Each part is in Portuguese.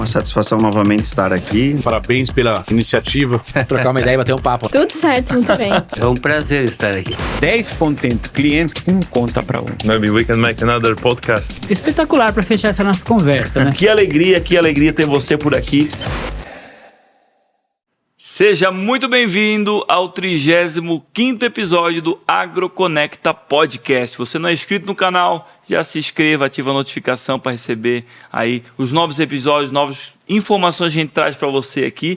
Uma satisfação novamente estar aqui. Parabéns pela iniciativa. Trocar uma ideia e bater um papo. Tudo certo, muito bem. É um prazer estar aqui. 10 contentes clientes, um conta para um. Maybe we can make another podcast. Espetacular para fechar essa nossa conversa, né? Que alegria ter você por aqui. Seja muito bem-vindo ao 35º episódio do AgroConecta Podcast. Se você não é inscrito no canal, já se inscreva, ativa a notificação para receber aí os novos episódios, novas informações que a gente traz para você aqui.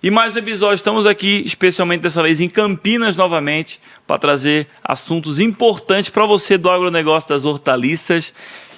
E mais um episódio, estamos aqui, especialmente dessa vez em Campinas novamente, para trazer assuntos importantes para você do agronegócio das hortaliças.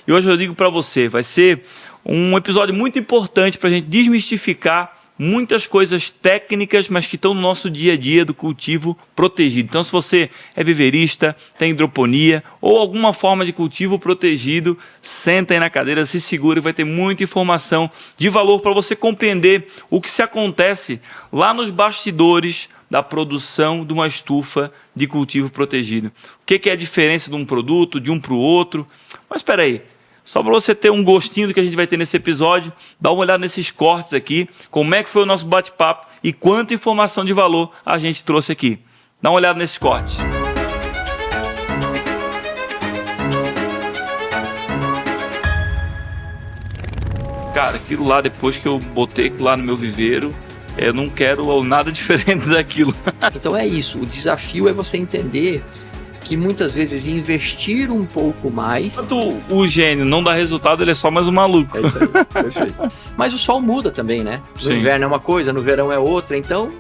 E hoje eu digo para você, vai ser um episódio muito importante para a gente desmistificar muitas coisas técnicas, mas que estão no nosso dia a dia do cultivo protegido. Então, se você é viveirista, tem hidroponia ou alguma forma de cultivo protegido, senta aí na cadeira, se segura e vai ter muita informação de valor para você compreender o que se acontece lá nos bastidores da produção de uma estufa de cultivo protegido. O que é a diferença de um produto, de um para o outro. Mas espera aí. Só para você ter um gostinho do que a gente vai ter nesse episódio, dá uma olhada nesses cortes aqui, como é que foi o nosso bate-papo e quanta informação de valor a gente trouxe aqui. Dá uma olhada nesses cortes. Cara, aquilo lá, depois que eu botei aquilo lá no meu viveiro, eu não quero nada diferente daquilo. Então é isso, o desafio é você entender que muitas vezes investir um pouco mais... Enquanto o gênio não dá resultado, ele é só mais um maluco. É isso aí, perfeito. Mas o sol muda também, né? No Sim. inverno é uma coisa, no verão é outra, então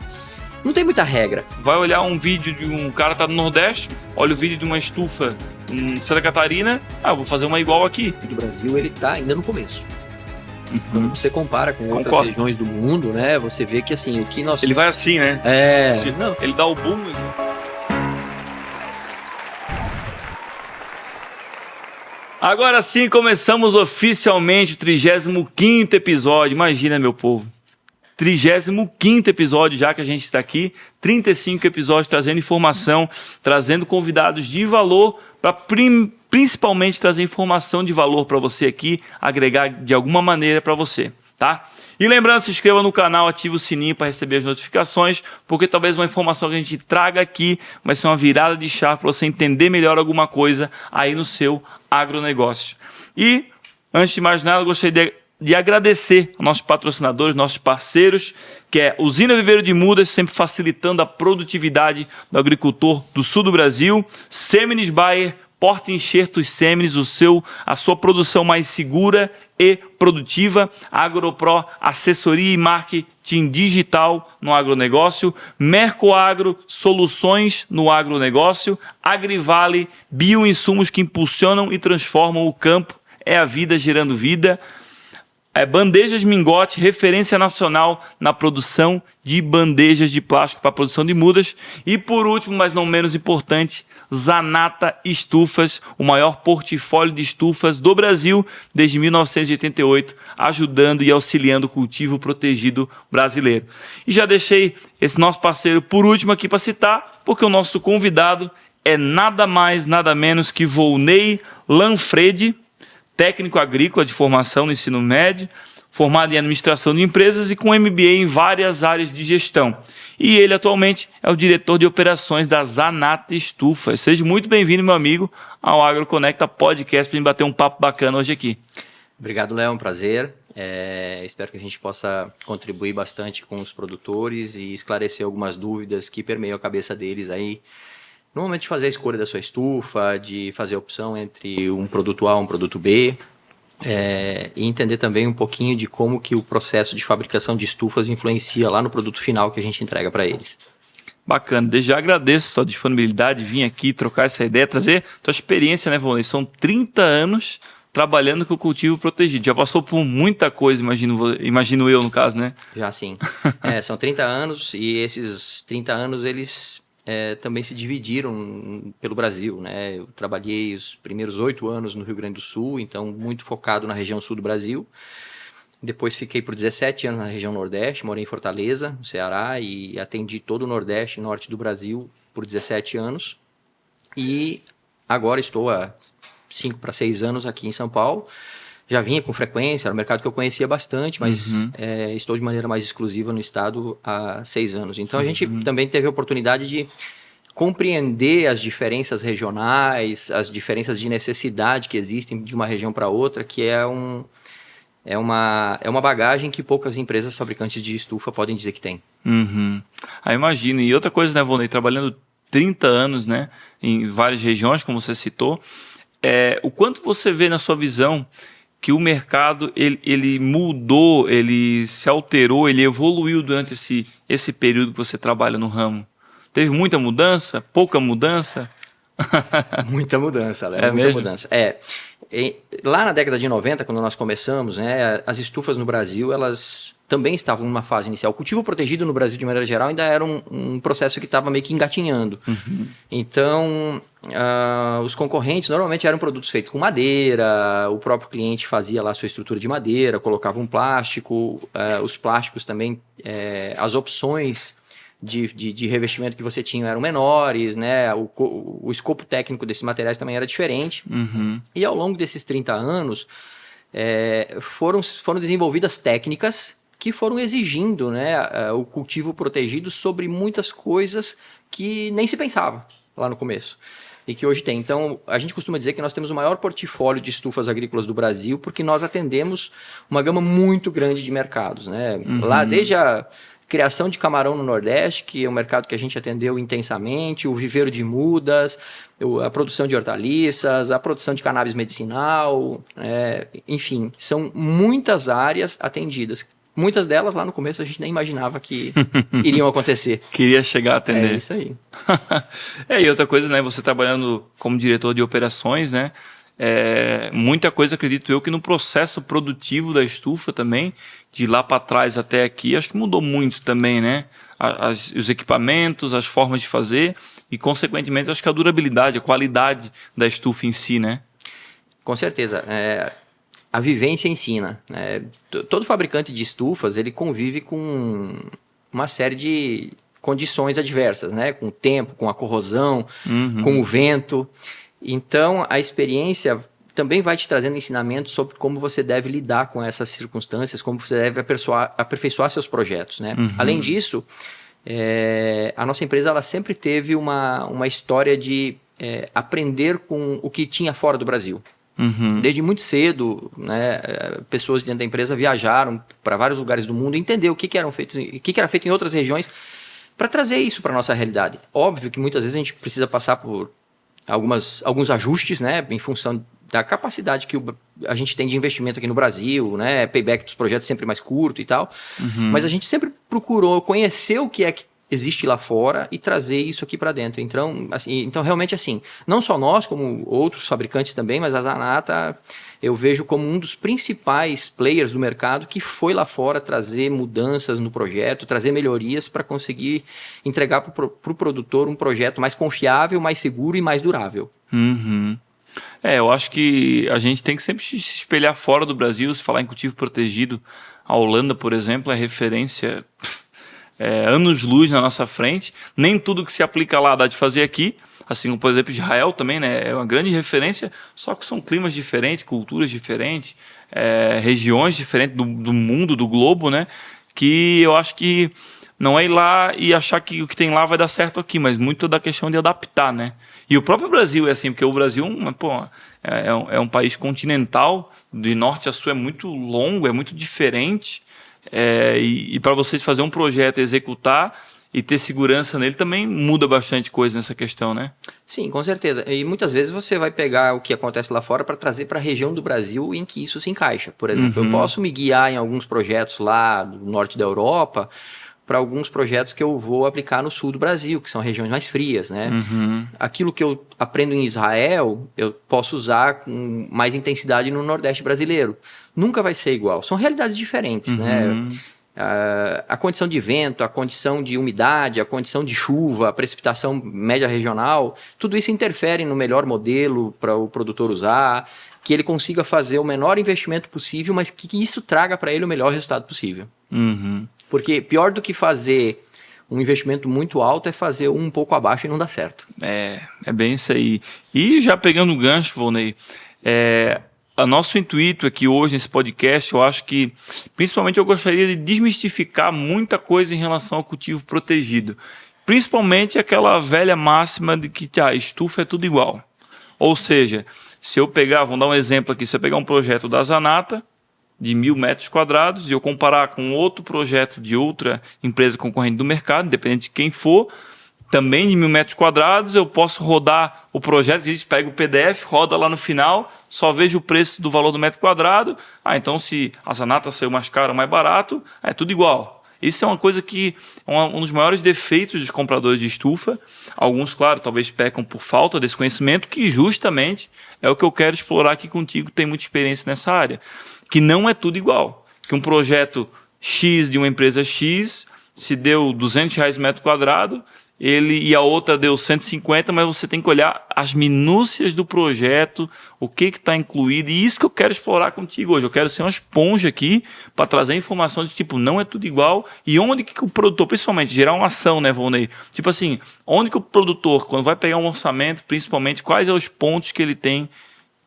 não tem muita regra. Vai olhar um vídeo de um cara que tá no Nordeste, olha o vídeo de uma estufa em Santa Catarina, vou fazer uma igual aqui. O do Brasil, ele tá ainda no começo. Quando você compara com outras Concordo. regiões do mundo, né? Você vê que assim, o que nós... Ele vai assim, né? Não. Ele dá o boom. Agora sim, começamos oficialmente o 35º episódio. Imagina, meu povo. 35º episódio já que a gente está aqui. 35 episódios trazendo informação, trazendo convidados de valor para principalmente trazer informação de valor para você aqui, agregar de alguma maneira para você, tá? E lembrando, se inscreva no canal, ative o sininho para receber as notificações, porque talvez uma informação que a gente traga aqui vai ser uma virada de chave para você entender melhor alguma coisa aí no seu agronegócio. E, antes de mais nada, eu gostaria de agradecer aos nossos patrocinadores, nossos parceiros, que é Usina Viveiro de Mudas, sempre facilitando a produtividade do agricultor do sul do Brasil, Sêmenes Bayer, Porta Enxertos Sêmenes, a sua produção mais segura e produtiva, AgroPro, assessoria e marketing digital no agronegócio, Mercoagro, soluções no agronegócio, Agrivale, bioinsumos que impulsionam e transformam o campo, é a vida gerando vida, Bandejas Mingote, referência nacional na produção de bandejas de plástico para a produção de mudas. E por último, mas não menos importante, Zanata Estufas, o maior portfólio de estufas do Brasil desde 1988, ajudando e auxiliando o cultivo protegido brasileiro. E já deixei esse nosso parceiro por último aqui para citar, porque o nosso convidado é nada mais, nada menos que Volney Lanfredi, técnico agrícola de formação no ensino médio, formado em administração de empresas e com MBA em várias áreas de gestão. E ele atualmente é o diretor de operações da Zanata Estufas. Seja muito bem-vindo, meu amigo, ao AgroConecta Podcast, para a gente bater um papo bacana hoje aqui. Obrigado, Léo, é um prazer. Espero que a gente possa contribuir bastante com os produtores e esclarecer algumas dúvidas que permeiam a cabeça deles aí. No momento de fazer a escolha da sua estufa, de fazer a opção entre um produto A e um produto B, e entender também um pouquinho de como que o processo de fabricação de estufas influencia lá no produto final que a gente entrega para eles. Bacana, desde já agradeço a tua disponibilidade de vir aqui trocar essa ideia, trazer tua experiência, né, Volney? São 30 anos trabalhando com o cultivo protegido. Já passou por muita coisa, imagino eu, no caso, né? Já sim. São 30 anos e esses 30 anos eles... também se dividiram pelo Brasil, né? Eu trabalhei os primeiros 8 anos no Rio Grande do Sul, então muito focado na região sul do Brasil. Depois fiquei por 17 anos na região Nordeste, morei em Fortaleza, no Ceará, e atendi todo o Nordeste e Norte do Brasil por 17 anos. E agora estou há 5 para 6 anos aqui em São Paulo, já vinha com frequência, era um mercado que eu conhecia bastante, mas estou de maneira mais exclusiva no estado há 6 anos. Então a gente também teve a oportunidade de compreender as diferenças regionais, as diferenças de necessidade que existem de uma região para outra, que é uma bagagem que poucas empresas fabricantes de estufa podem dizer que tem. Aí imagina. E outra coisa, né, Volney, trabalhando 30 anos, né, em várias regiões, como você citou, o quanto você vê na sua visão que o mercado ele mudou, ele se alterou, ele evoluiu durante esse período que você trabalha no ramo? Teve muita mudança? Pouca mudança? Muita mudança, Léo. Muita mesmo? mudança. Lá na década de 90, quando nós começamos, né, as estufas no Brasil, elas também estavam numa fase inicial. O cultivo protegido no Brasil, de maneira geral, ainda era um processo que estava meio que engatinhando. Então, os concorrentes normalmente eram produtos feitos com madeira, o próprio cliente fazia lá a sua estrutura de madeira, colocava um plástico, os plásticos também, as opções de revestimento que você tinha eram menores, né? O escopo técnico desses materiais também era diferente. E ao longo desses 30 anos, foram desenvolvidas técnicas que foram exigindo, né, o cultivo protegido sobre muitas coisas que nem se pensava lá no começo e que hoje tem. Então, a gente costuma dizer que nós temos o maior portfólio de estufas agrícolas do Brasil porque nós atendemos uma gama muito grande de mercados, né? Lá desde a criação de camarão no Nordeste, que é um mercado que a gente atendeu intensamente, o viveiro de mudas, a produção de hortaliças, a produção de cannabis medicinal, enfim, são muitas áreas atendidas. Muitas delas lá no começo a gente nem imaginava que iriam acontecer. Queria chegar a atender. É isso aí. E outra coisa, né? Você trabalhando como diretor de operações, né? Muita coisa, acredito eu, que no processo produtivo da estufa também, de lá para trás até aqui, acho que mudou muito também, né? Os equipamentos, as formas de fazer e, consequentemente, acho que a durabilidade, a qualidade da estufa em si, né? Com certeza. A vivência ensina, né? Todo fabricante de estufas, ele convive com uma série de condições adversas, né? Com o tempo, com a corrosão, com o vento. Então, a experiência também vai te trazendo ensinamentos sobre como você deve lidar com essas circunstâncias, como você deve aperfeiçoar seus projetos, né? Além disso, a nossa empresa ela sempre teve uma história de aprender com o que tinha fora do Brasil. Desde muito cedo, né, pessoas dentro da empresa viajaram para vários lugares do mundo e entender o que era feito em outras regiões para trazer isso para a nossa realidade. Óbvio que muitas vezes a gente precisa passar por alguns ajustes, né, em função da capacidade que a gente tem de investimento aqui no Brasil, né, payback dos projetos sempre mais curto e tal, mas a gente sempre procurou conhecer o que é que existe lá fora e trazer isso aqui para dentro. Então, realmente assim, não só nós, como outros fabricantes também, mas a Zanata eu vejo como um dos principais players do mercado que foi lá fora trazer mudanças no projeto, trazer melhorias para conseguir entregar para o produtor um projeto mais confiável, mais seguro e mais durável. Eu acho que a gente tem que sempre se espelhar fora do Brasil. Se falar em cultivo protegido, a Holanda, por exemplo, é referência anos-luz na nossa frente. Nem tudo que se aplica lá dá de fazer aqui. Assim como, por exemplo, Israel também, né, é uma grande referência, só que são climas diferentes, culturas diferentes, regiões diferentes do mundo, do globo, né, que eu acho que não é ir lá e achar que o que tem lá vai dar certo aqui, mas muito da questão de adaptar, né? E o próprio Brasil é assim, porque o Brasil é um país continental, de norte a sul é muito longo, é muito diferente, e para vocês fazer um projeto, executar e ter segurança nele também muda bastante coisa nessa questão, né? Sim, com certeza. E muitas vezes você vai pegar o que acontece lá fora para trazer para a região do Brasil em que isso se encaixa. Por exemplo, eu posso me guiar em alguns projetos lá do norte da Europa para alguns projetos que eu vou aplicar no sul do Brasil, que são regiões mais frias, né? Aquilo que eu aprendo em Israel, eu posso usar com mais intensidade no Nordeste brasileiro. Nunca vai ser igual. São realidades diferentes, né? A condição de vento, a condição de umidade, a condição de chuva, a precipitação média regional, tudo isso interfere no melhor modelo para o produtor usar, que ele consiga fazer o menor investimento possível, mas que isso traga para ele o melhor resultado possível. Porque pior do que fazer um investimento muito alto é fazer um pouco abaixo e não dá certo. É bem isso aí. E já pegando o gancho, Volney, o nosso intuito aqui hoje nesse podcast, eu acho que, principalmente, eu gostaria de desmistificar muita coisa em relação ao cultivo protegido. Principalmente aquela velha máxima de que estufa é tudo igual. Ou seja, se eu pegar, vamos dar um exemplo aqui, se eu pegar um projeto da Zanata, de 1.000 metros quadrados, e eu comparar com outro projeto de outra empresa concorrente do mercado, independente de quem for, também de 1.000 metros quadrados, eu posso rodar o projeto, a gente pega o PDF, roda lá no final, só vejo o preço do valor do metro quadrado, então se a Zanata saiu mais caro ou mais barato, é tudo igual. Isso é uma coisa que é um dos maiores defeitos dos compradores de estufa. Alguns, claro, talvez pecam por falta desse conhecimento, que justamente é o que eu quero explorar aqui contigo, que tem muita experiência nessa área. Que não é tudo igual. Que um projeto X de uma empresa X se deu R$200 metro quadrado, e a outra deu 150, mas você tem que olhar as minúcias do projeto, o que está incluído, e isso que eu quero explorar contigo hoje. Eu quero ser uma esponja aqui para trazer informação de tipo, não é tudo igual, e onde que o produtor, principalmente, gerar uma ação, né, Volney? Tipo assim, onde que o produtor, quando vai pegar um orçamento, principalmente, quais são os pontos que ele tem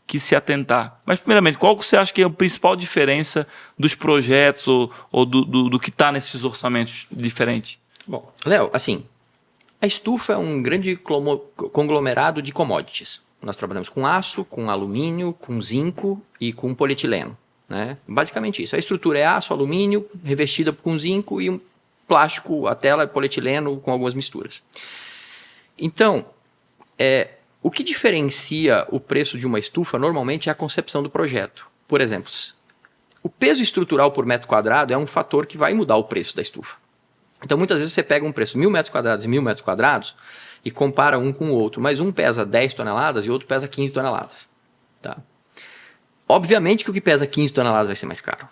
que se atentar? Mas, primeiramente, qual que você acha que é a principal diferença dos projetos ou do que está nesses orçamentos diferentes? Bom, Léo, assim, a estufa é um grande conglomerado de commodities. Nós trabalhamos com aço, com alumínio, com zinco e com polietileno, né? Basicamente isso. A estrutura é aço, alumínio, revestida com zinco e um plástico, a tela é polietileno com algumas misturas. Então, o que diferencia o preço de uma estufa normalmente é a concepção do projeto. Por exemplo, o peso estrutural por metro quadrado é um fator que vai mudar o preço da estufa. Então, muitas vezes você pega um preço 1.000 metros quadrados e 1.000 metros quadrados e compara um com o outro, mas um pesa 10 toneladas e o outro pesa 15 toneladas. Tá? Obviamente que o que pesa 15 toneladas vai ser mais caro.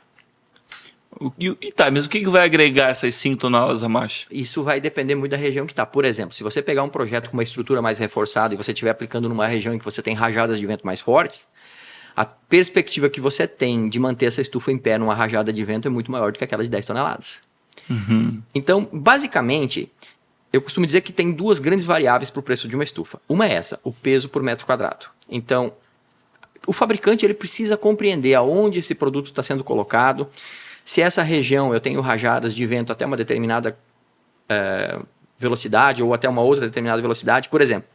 Mas o que vai agregar essas 5 toneladas a mais? Isso vai depender muito da região que está. Por exemplo, se você pegar um projeto com uma estrutura mais reforçada e você estiver aplicando numa região em que você tem rajadas de vento mais fortes, a perspectiva que você tem de manter essa estufa em pé numa rajada de vento é muito maior do que aquela de 10 toneladas. Uhum. Então, basicamente, eu costumo dizer que tem duas grandes variáveis para o preço de uma estufa. Uma é essa, o peso por metro quadrado. Então, o fabricante ele precisa compreender aonde esse produto está sendo colocado. Se essa região eu tenho rajadas de vento até uma determinada velocidade ou até uma outra determinada velocidade. Por exemplo,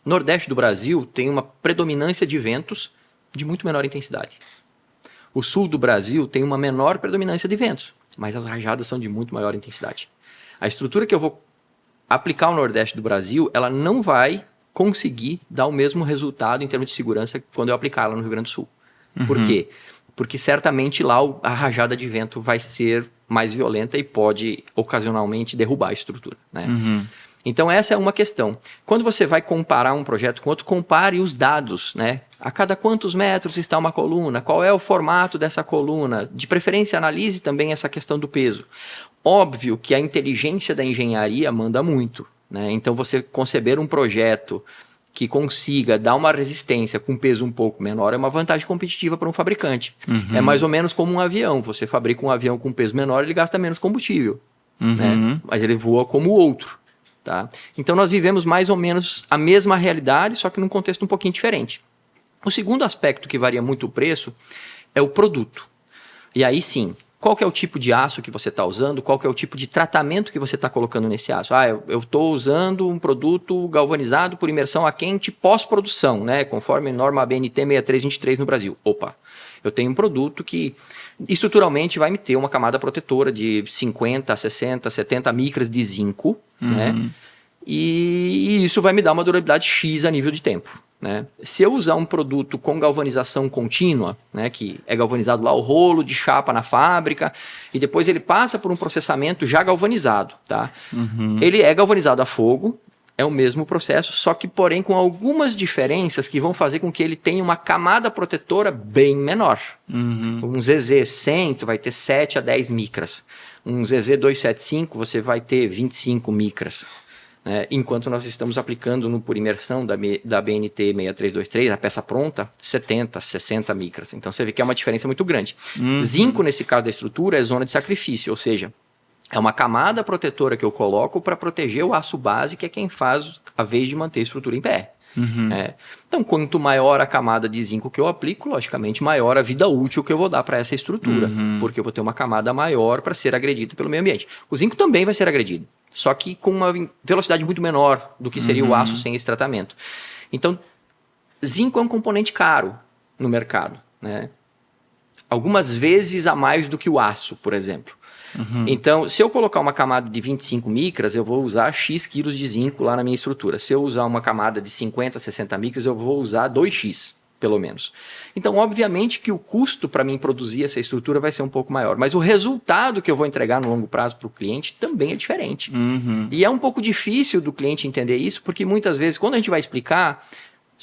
Nordeste do Brasil tem uma predominância de ventos de muito menor intensidade. O Sul do Brasil tem uma menor predominância de ventos, mas as rajadas são de muito maior intensidade. A estrutura que eu vou aplicar ao Nordeste do Brasil, ela não vai conseguir dar o mesmo resultado em termos de segurança quando eu aplicar ela no Rio Grande do Sul. Uhum. Por quê? Porque certamente lá a rajada de vento vai ser mais violenta e pode ocasionalmente derrubar a estrutura, né? Uhum. Então essa é uma questão. Quando você vai comparar um projeto com outro, compare os dados, né? A cada quantos metros está uma coluna? Qual é o formato dessa coluna? De preferência, analise também essa questão do peso. Óbvio que a inteligência da engenharia manda muito, né? Então você conceber um projeto que consiga dar uma resistência com peso um pouco menor é uma vantagem competitiva para um fabricante. Uhum. É mais ou menos como um avião. Você fabrica um avião com peso menor, ele gasta menos combustível, né? Mas ele voa como o outro. Tá? Então nós vivemos mais ou menos a mesma realidade, só que num contexto um pouquinho diferente. O segundo aspecto que varia muito o preço é o produto. E aí sim, qual que é o tipo de aço que você está usando, qual que é o tipo de tratamento que você está colocando nesse aço. Eu estou usando um produto galvanizado por imersão a quente pós-produção, né? Conforme norma ABNT 6323 no Brasil. Opa, eu tenho um produto que estruturalmente vai me ter uma camada protetora de 50, 60, 70 micras de zinco, né? E isso vai me dar uma durabilidade X a nível de tempo, né? Se eu usar um produto com galvanização contínua, né, que é galvanizado lá o rolo de chapa na fábrica e depois ele passa por um processamento já galvanizado, tá? Ele é galvanizado a fogo, é o mesmo processo, só que porém com algumas diferenças que vão fazer com que ele tenha uma camada protetora bem menor. Um ZZ100 tu vai ter 7 a 10 micras. Um ZZ275 você vai ter 25 micras. Enquanto nós estamos aplicando por imersão da BNT 6323, a peça pronta, 70, 60 micras. Então você vê que é uma diferença muito grande. Zinco, nesse caso da estrutura, é zona de sacrifício, ou seja, é uma camada protetora que eu coloco para proteger o aço base, que é quem faz a vez de manter a estrutura em pé. Então, quanto maior a camada de zinco que eu aplico, logicamente, maior a vida útil que eu vou dar para essa estrutura, porque eu vou ter uma camada maior para ser agredida pelo meio ambiente. O zinco também vai ser agredido, só que com uma velocidade muito menor do que seria o aço sem esse tratamento. Então, zinco é um componente caro no mercado, né? Algumas vezes a mais do que o aço, por exemplo. Então, se eu colocar uma camada de 25 micras, eu vou usar X quilos de zinco lá na minha estrutura. Se eu usar uma camada de 50, 60 micras, eu vou usar 2X, pelo menos. Então, obviamente que o custo para mim produzir essa estrutura vai ser um pouco maior. Mas o resultado que eu vou entregar no longo prazo para o cliente também é diferente. E é um pouco difícil do cliente entender isso, porque muitas vezes, quando a gente vai explicar,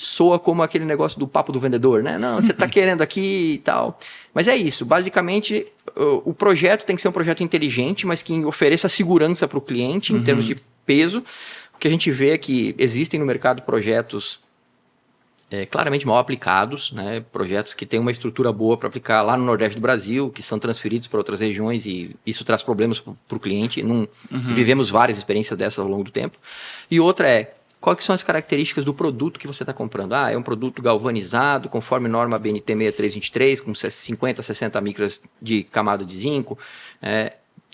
soa como aquele negócio do papo do vendedor, né? Não, você está querendo aqui e tal. Mas é isso. Basicamente, o projeto tem que ser um projeto inteligente, mas que ofereça segurança para o cliente em termos de peso. O que a gente vê é que existem no mercado projetos claramente mal aplicados, né? Projetos que têm uma estrutura boa para aplicar lá no Nordeste do Brasil, que são transferidos para outras regiões e isso traz problemas para o cliente. Vivemos várias experiências dessas ao longo do tempo. E outra é, quais são as características do produto que você está comprando? É um produto galvanizado, conforme norma BNT 6323, com 50, 60 micras de camada de zinco.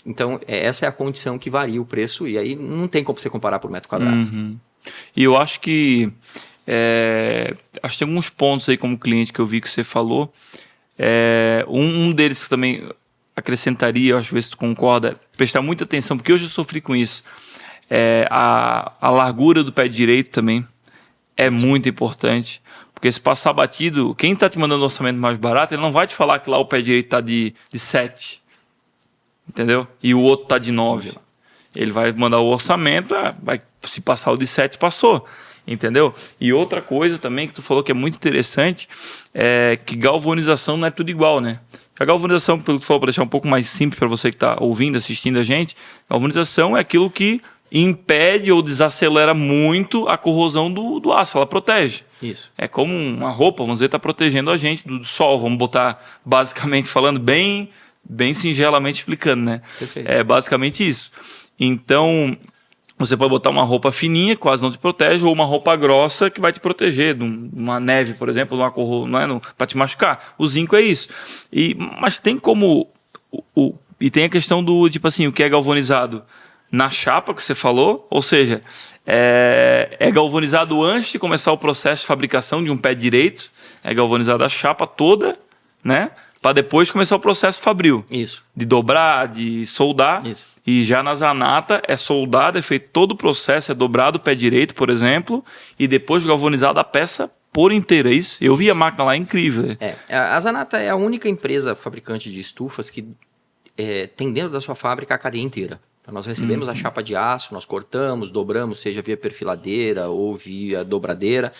Então, essa é a condição que varia o preço, e aí não tem como você comparar por metro quadrado. E eu acho que acho que tem alguns pontos aí como cliente que eu vi que você falou. Um deles que também acrescentaria, eu acho que ver se tu concorda, é prestar muita atenção, porque hoje eu sofri com isso. A largura do pé direito também é muito importante, porque se passar batido, quem está te mandando um orçamento mais barato, ele não vai te falar que lá o pé direito está de 7, entendeu? E o outro está de 9. Ele vai mandar o orçamento, se passar o de 7, passou, entendeu? E outra coisa também que tu falou que é muito interessante, é que galvanização não é tudo igual, né? A galvanização, pelo que tu falou, para deixar um pouco mais simples para você que está ouvindo, assistindo a gente, galvanização é aquilo que impede ou desacelera muito a corrosão do aço, ela protege. Isso. É como uma roupa, vamos dizer, está protegendo a gente do sol, vamos botar basicamente falando bem singelamente explicando, né? Perfeito. É basicamente isso. Então, você pode botar uma roupa fininha, quase não te protege, ou uma roupa grossa que vai te proteger de uma neve, por exemplo, de uma corrosão, para te machucar. O zinco é isso. Mas tem como... E tem a questão do, tipo assim, o que é galvanizado na chapa que você falou, ou seja, é galvanizado antes de começar o processo de fabricação de um pé direito, é galvanizada a chapa toda, né? Para depois começar o processo fabril. Isso. De dobrar, de soldar. Isso. E já na zanata é soldado, é feito todo o processo, é dobrado o pé direito, por exemplo, e depois galvanizada a peça por inteira, é isso? Eu vi a máquina lá, é incrível. A Zanata é a única empresa fabricante de estufas que tem dentro da sua fábrica a cadeia inteira. Então, nós recebemos a chapa de aço, nós cortamos, dobramos, seja via perfiladeira ou via dobradeira,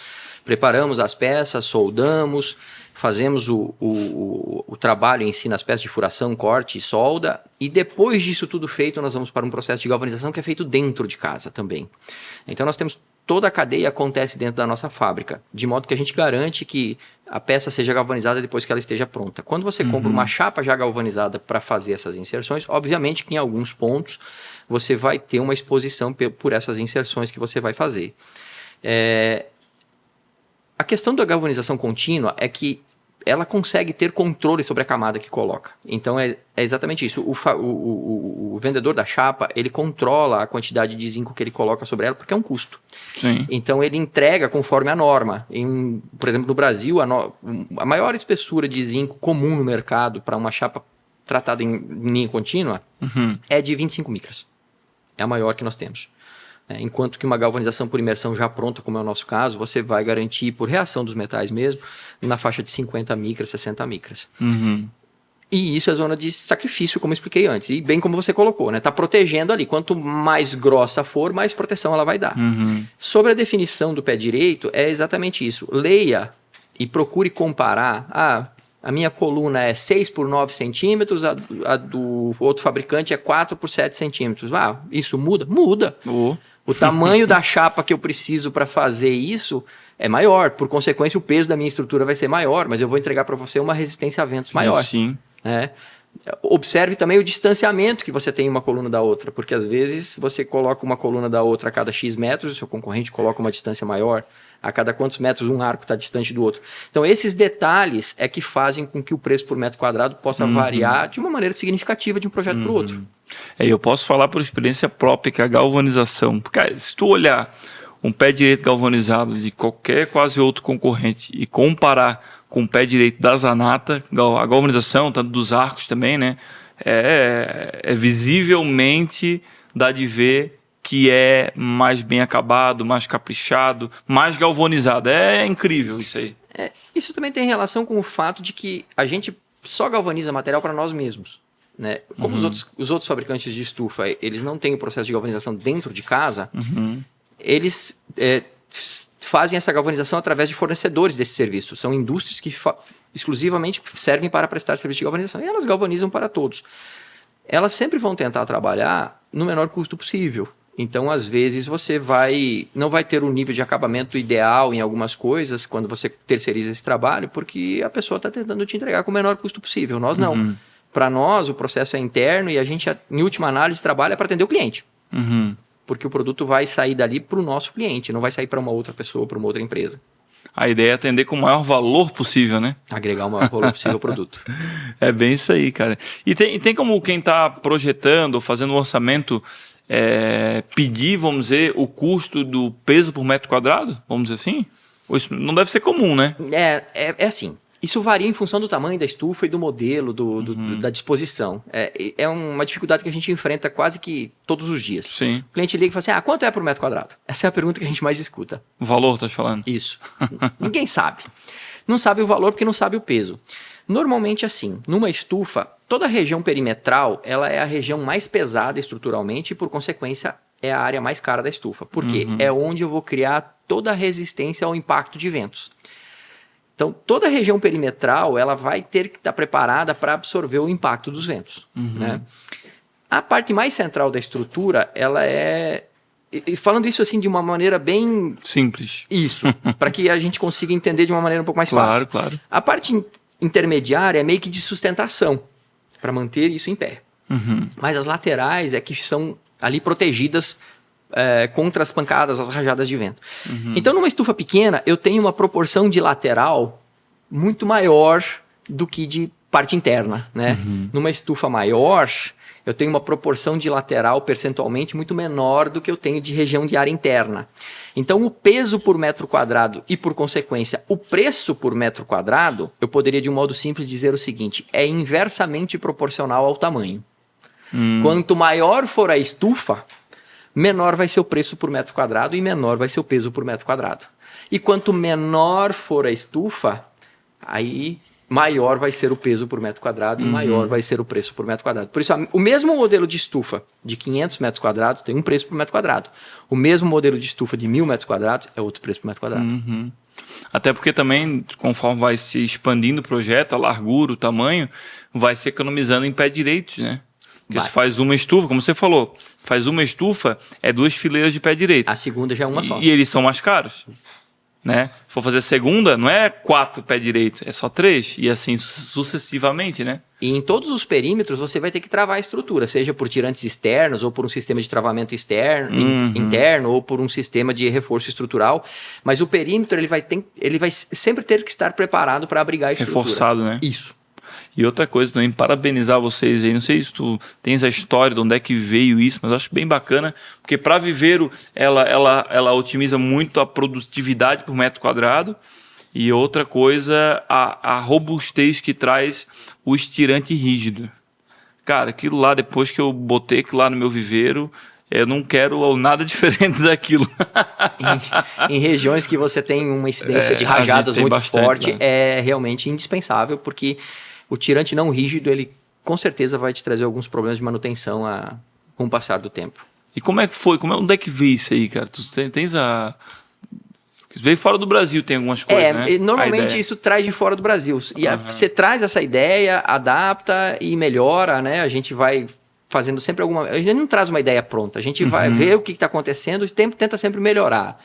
preparamos as peças, soldamos, fazemos o trabalho em si nas peças de furação, corte e solda, e depois disso tudo feito, nós vamos para um processo de galvanização que é feito dentro de casa também. Então, nós temos toda a cadeia acontece dentro da nossa fábrica, de modo que a gente garante que a peça seja galvanizada depois que ela esteja pronta. Quando você compra uma chapa já galvanizada para fazer essas inserções, obviamente que em alguns pontos você vai ter uma exposição por essas inserções que você vai fazer. A questão da galvanização contínua é que ela consegue ter controle sobre a camada que coloca. Então, é exatamente isso. O vendedor da chapa, ele controla a quantidade de zinco que ele coloca sobre ela, porque é um custo. Sim. Então, ele entrega conforme a norma. Por exemplo, no Brasil, a maior espessura de zinco comum no mercado para uma chapa tratada em linha contínua é de 25 micras. É a maior que nós temos. Enquanto que uma galvanização por imersão já pronta, como é o nosso caso, você vai garantir, por reação dos metais mesmo, na faixa de 50 micras, 60 micras. E isso é zona de sacrifício, como eu expliquei antes. E bem como você colocou, né? Está protegendo ali. Quanto mais grossa for, mais proteção ela vai dar. Sobre a definição do pé direito, é exatamente isso. Leia e procure comparar. A minha coluna é 6 por 9 centímetros, a do outro fabricante é 4 por 7 centímetros. Isso muda? Muda. O tamanho da chapa que eu preciso para fazer isso é maior. Por consequência, o peso da minha estrutura vai ser maior, mas eu vou entregar para você uma resistência a ventos maior. Sim. Né? Observe também o distanciamento que você tem uma coluna da outra, porque às vezes você coloca uma coluna da outra a cada X metros, o seu concorrente coloca uma distância maior, a cada quantos metros um arco está distante do outro. Então esses detalhes é que fazem com que o preço por metro quadrado possa variar de uma maneira significativa de um projeto para o outro. Eu posso falar por experiência própria que a galvanização, porque se tu olhar um pé direito galvanizado de qualquer quase outro concorrente e comparar com o pé direito da Zanata, a galvanização, tanto dos arcos também, né? É visivelmente dá de ver que é mais bem acabado, mais caprichado, mais galvanizado. É incrível isso aí. Isso também tem relação com o fato de que a gente só galvaniza material para nós mesmos. Né? Como os outros fabricantes de estufa, eles não têm o processo de galvanização dentro de casa, eles fazem essa galvanização através de fornecedores desse serviço. São indústrias que exclusivamente servem para prestar serviço de galvanização. E elas galvanizam para todos. Elas sempre vão tentar trabalhar no menor custo possível. Então, às vezes, você não vai ter o nível de acabamento ideal em algumas coisas quando você terceiriza esse trabalho, porque a pessoa está tentando te entregar com o menor custo possível. Nós não. Para nós, o processo é interno e a gente, em última análise, trabalha para atender o cliente. Porque o produto vai sair dali para o nosso cliente, não vai sair para uma outra pessoa, para uma outra empresa. A ideia é atender com o maior valor possível, né? Agregar o maior valor possível ao produto. É bem isso aí, cara. E tem como quem está projetando ou fazendo um orçamento pedir, vamos dizer, o custo do peso por metro quadrado? Vamos dizer assim? Ou isso não deve ser comum, né? É assim. Isso varia em função do tamanho da estufa e do modelo, da disposição. É uma dificuldade que a gente enfrenta quase que todos os dias. Sim. O cliente liga e fala assim, quanto é por metro quadrado? Essa é a pergunta que a gente mais escuta. O valor, tá falando? Isso. Ninguém sabe. Não sabe o valor porque não sabe o peso. Normalmente assim, numa estufa, toda a região perimetral, ela é a região mais pesada estruturalmente e, por consequência, é a área mais cara da estufa. Por quê? É onde eu vou criar toda a resistência ao impacto de ventos. Então, toda a região perimetral ela vai ter que estar preparada para absorver o impacto dos ventos. Né? A parte mais central da estrutura, ela é... E falando isso assim de uma maneira bem... Simples. Isso, para que a gente consiga entender de uma maneira um pouco mais fácil. Claro. A parte intermediária é meio que de sustentação, para manter isso em pé. Mas as laterais é que são ali protegidas contra as pancadas, as rajadas de vento. Então, numa estufa pequena, eu tenho uma proporção de lateral muito maior do que de parte interna, né? Numa estufa maior, eu tenho uma proporção de lateral percentualmente muito menor do que eu tenho de região de área interna. Então, o peso por metro quadrado e, por consequência, o preço por metro quadrado, eu poderia, de um modo simples, dizer o seguinte, é inversamente proporcional ao tamanho. Quanto maior for a estufa, menor vai ser o preço por metro quadrado e menor vai ser o peso por metro quadrado. E quanto menor for a estufa, aí maior vai ser o peso por metro quadrado e maior vai ser o preço por metro quadrado. Por isso, o mesmo modelo de estufa de 500 metros quadrados tem um preço por metro quadrado. O mesmo modelo de estufa de 1.000 metros quadrados é outro preço por metro quadrado. Até porque também, conforme vai se expandindo o projeto, a largura, o tamanho, vai se economizando em pé direitos, né? Porque se faz uma estufa, como você falou, faz uma estufa, é 2 fileiras de pé direito. A segunda já é uma só. E eles são mais caros. Né? Se for fazer a segunda, não é 4 pé direito, é só 3. E assim sucessivamente, né? E em todos os perímetros você vai ter que travar a estrutura, seja por tirantes externos, ou por um sistema de travamento interno, ou por um sistema de reforço estrutural. Mas o perímetro ele vai sempre ter que estar preparado para abrigar a estrutura. Reforçado, né? Isso. E outra coisa também, parabenizar vocês aí. Não sei se tu tens a história de onde é que veio isso, mas eu acho bem bacana, porque para Vivero ela otimiza muito a produtividade por metro quadrado. E outra coisa, a robustez que traz o estirante rígido. Cara, aquilo lá, depois que eu botei aquilo lá no meu viveiro, eu não quero nada diferente daquilo. Em regiões que você tem uma incidência de rajadas muito forte, lá. É realmente indispensável, porque o tirante não rígido, ele com certeza vai te trazer alguns problemas de manutenção com o passar do tempo. E como é que foi? Onde é que veio isso aí, cara? Tu tens a... Veio fora do Brasil, tem algumas coisas, né? Normalmente isso traz de fora do Brasil. E você traz essa ideia, adapta e melhora, né? A gente vai fazendo sempre alguma... A gente não traz uma ideia pronta. A gente vai ver o que está acontecendo e tenta sempre melhorar.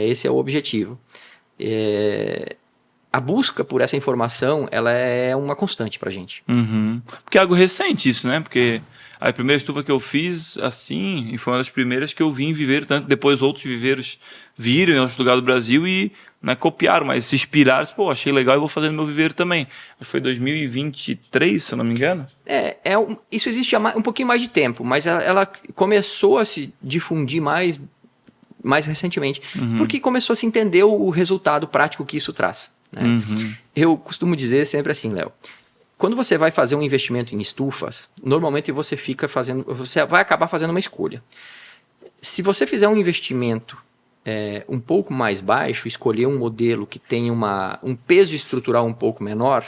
Esse é o objetivo. a busca por essa informação, ela é uma constante pra gente. Porque é algo recente isso, né? Porque a primeira estufa que eu fiz, assim, e foi uma das primeiras que eu vi em viveiro, tanto que depois outros viveiros viram em outros lugares do Brasil e não é copiaram, mas se inspiraram. Pô, achei legal e vou fazer no meu viveiro também. Acho que foi 2023, se eu não me engano. Isso existe há um pouquinho mais de tempo, mas ela começou a se difundir mais recentemente, porque começou a se entender o resultado prático que isso traz. Né? Eu costumo dizer sempre assim, Léo, quando você vai fazer um investimento em estufas, normalmente você vai acabar fazendo uma escolha. Se você fizer um investimento um pouco mais baixo, escolher um modelo que tenha um peso estrutural um pouco menor,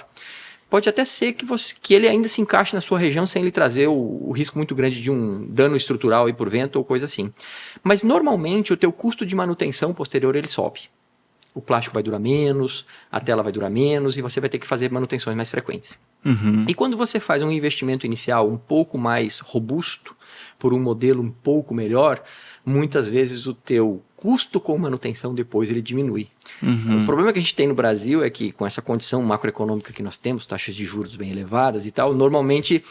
pode até ser que ele ainda se encaixe na sua região sem lhe trazer o risco muito grande de um dano estrutural aí por vento ou coisa assim. Mas normalmente o teu custo de manutenção posterior ele sobe. O plástico vai durar menos, a tela vai durar menos e você vai ter que fazer manutenções mais frequentes. E quando você faz um investimento inicial um pouco mais robusto, por um modelo um pouco melhor, muitas vezes o teu custo com manutenção depois ele diminui. O problema que a gente tem no Brasil é que com essa condição macroeconômica que nós temos, taxas de juros bem elevadas e tal, normalmente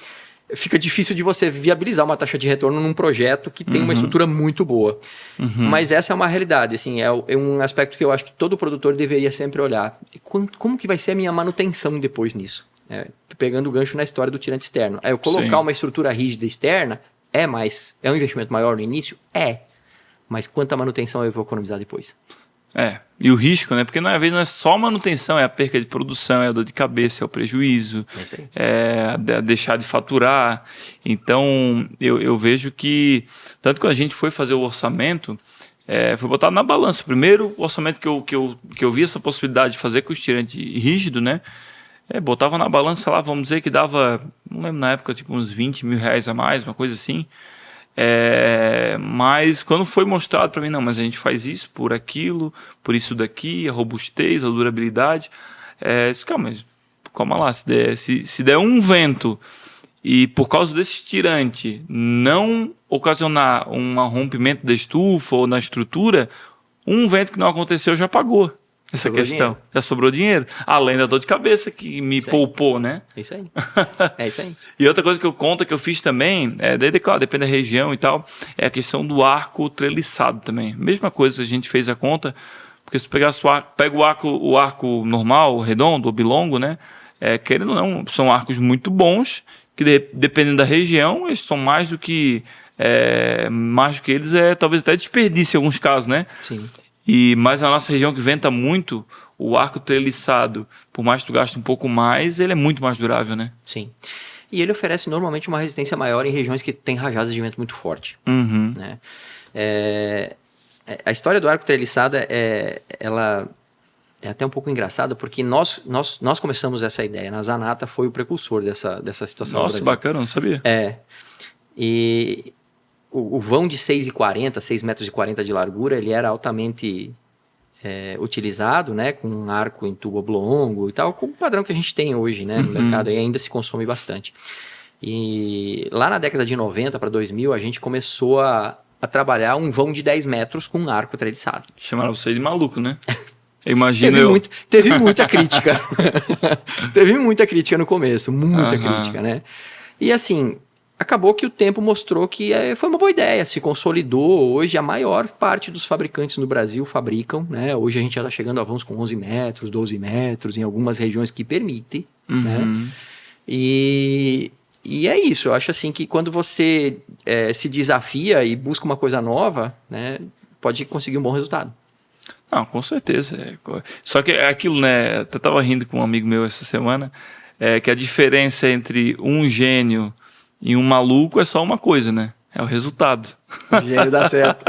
fica difícil de você viabilizar uma taxa de retorno num projeto que tem uma estrutura muito boa. Mas essa é uma realidade, assim, é um aspecto que eu acho que todo produtor deveria sempre olhar. Como que vai ser a minha manutenção depois nisso? Pegando o gancho na história do tirante externo. Eu colocar uma estrutura rígida externa é um investimento maior no início? Mas quanta manutenção eu vou economizar depois? E o risco, né? Porque às vezes não é só manutenção, é a perca de produção, é a dor de cabeça, é o prejuízo, é deixar de faturar. Então, eu vejo que, tanto que a gente foi fazer o orçamento, foi botado na balança. Primeiro, o orçamento que eu vi essa possibilidade de fazer com o estirante rígido, né? Botava na balança lá, vamos dizer que dava, não lembro na época, tipo uns 20 mil reais a mais, uma coisa assim. Mas quando foi mostrado para mim, não, mas a gente faz isso por aquilo, por isso daqui, a robustez, a durabilidade, disse, calma lá, se der um vento e por causa desse tirante não ocasionar um rompimento da estufa ou na estrutura, um vento que não aconteceu já pagou essa questão. Dinheiro. Já sobrou dinheiro. Além da dor de cabeça que me poupou, né? Isso aí. É isso aí. E outra coisa que eu conto que eu fiz também, daí, claro, depende da região e tal, é a questão do arco treliçado também. Mesma coisa, a gente fez a conta, porque se pegar pega o arco normal, redondo, ou bilongo, né? Querendo ou não, são arcos muito bons, que dependendo da região, eles são mais do que eles, talvez até desperdício em alguns casos, né? Sim. Mas na nossa região que venta muito, o arco treliçado, por mais que tu gaste um pouco mais, ele é muito mais durável, né? Sim. E ele oferece normalmente uma resistência maior em regiões que tem rajadas de vento muito forte. Né? A história do arco treliçado ela é até um pouco engraçada, porque nós começamos essa ideia. Na Zanata foi o precursor dessa situação. Nossa, bacana, não sabia. E o vão de 6,40 metros e 40 de largura, ele era altamente utilizado, né, com um arco em tubo oblongo e tal, com o padrão que a gente tem hoje, né, no mercado, e ainda se consome bastante. E lá na década de 90 para 2000, a gente começou a trabalhar um vão de 10 metros com um arco treliçado. Chamaram você de maluco, né? Imagina Teve muita crítica. Teve muita crítica no começo, muita crítica, né? E assim, acabou que o tempo mostrou que foi uma boa ideia, se consolidou. Hoje a maior parte dos fabricantes no Brasil fabricam, né? Hoje a gente já está chegando a vãos com 11 metros, 12 metros, em algumas regiões que permitem, né? E é isso, eu acho assim que quando você se desafia e busca uma coisa nova, né? Pode conseguir um bom resultado. Não, com certeza. Só que é aquilo, né? Eu tava rindo com um amigo meu essa semana, que a diferença entre um gênio e um maluco é só uma coisa, né? É o resultado. O gênio dá certo.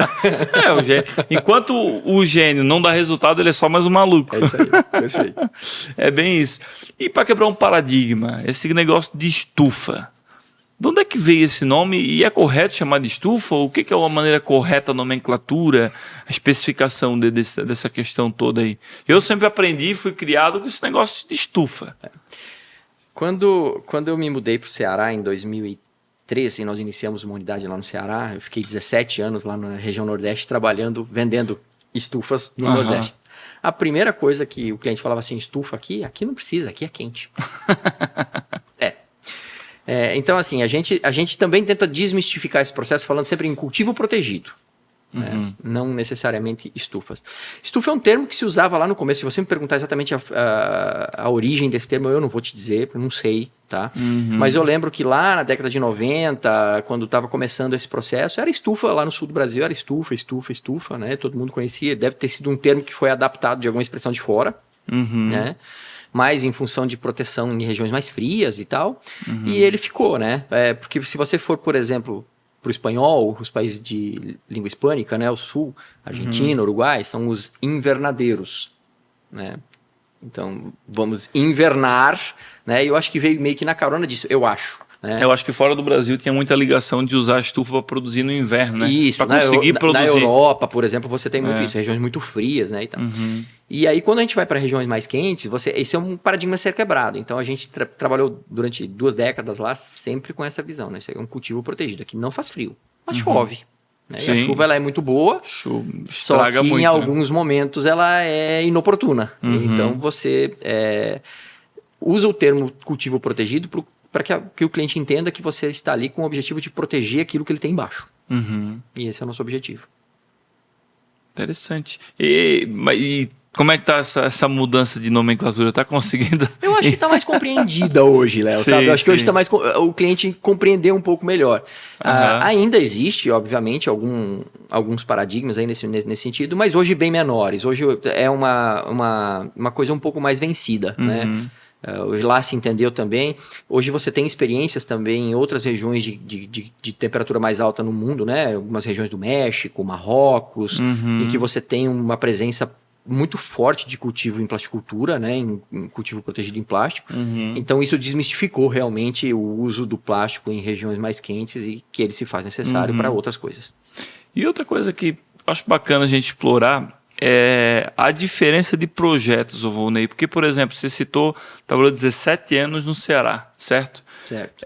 O gênio. Enquanto o gênio não dá resultado, ele é só mais um maluco. É isso aí, perfeito. É bem isso. E para quebrar um paradigma, esse negócio de estufa, de onde é que veio esse nome? E é correto chamar de estufa? O que é uma maneira correta, a nomenclatura, a especificação dessa questão toda aí? Eu sempre aprendi e fui criado com esse negócio de estufa. Quando eu me mudei para o Ceará em 2013, nós iniciamos uma unidade lá no Ceará. Eu fiquei 17 anos lá na região Nordeste trabalhando, vendendo estufas no Nordeste. A primeira coisa que o cliente falava assim, estufa aqui não precisa, aqui é quente. Então, assim, a gente também tenta desmistificar esse processo falando sempre em cultivo protegido. Né? Não necessariamente estufas. Estufa é um termo que se usava lá no começo. Se você me perguntar exatamente a origem desse termo, eu não vou te dizer, eu não sei, tá? Mas eu lembro que lá na década de 90, quando estava começando esse processo, era estufa lá no sul do Brasil, era estufa, né? Todo mundo conhecia. Deve ter sido um termo que foi adaptado de alguma expressão de fora, né? Mas em função de proteção em regiões mais frias e tal. E ele ficou, né? Porque se você for, por exemplo, para o espanhol, os países de língua hispânica, né? O sul, Argentina, Uruguai, são os invernadeiros, né? Então, vamos invernar, né? E eu acho que veio meio que na carona disso, eu acho. Né? Eu acho que fora do Brasil tinha muita ligação de usar a estufa para produzir no inverno, né? Isso, para conseguir produzir. Na Europa, por exemplo, você tem muito isso, regiões muito frias, né? E, tal. E aí, quando a gente vai para regiões mais quentes, esse é um paradigma a ser quebrado. Então, a gente trabalhou durante 2 décadas lá sempre com essa visão, né? Isso é um cultivo protegido. Aqui não faz frio, mas chove. Né? E a chuva ela é muito boa, só que muito, em alguns momentos ela é inoportuna. Então, você usa o termo cultivo protegido para que o cliente entenda que você está ali com o objetivo de proteger aquilo que ele tem embaixo. E esse é o nosso objetivo. Interessante. E como é que tá essa mudança de nomenclatura? Tá conseguindo? Eu acho que está mais compreendida hoje, Léo, sabe? Eu acho que hoje está mais o cliente compreender um pouco melhor. Ainda existe, obviamente, alguns paradigmas aí nesse sentido, mas hoje bem menores. Hoje é uma coisa um pouco mais vencida, né? Lá se entendeu também. Hoje você tem experiências também em outras regiões de temperatura mais alta no mundo, né? Algumas regiões do México, Marrocos, em que você tem uma presença muito forte de cultivo em plasticultura, né? Em cultivo protegido em plástico. Então isso desmistificou realmente o uso do plástico em regiões mais quentes e que ele se faz necessário para outras coisas. E outra coisa que acho bacana a gente explorar é a diferença de projetos, Volney. Porque, por exemplo, você citou, trabalhou 17 anos no Ceará, certo? Certo.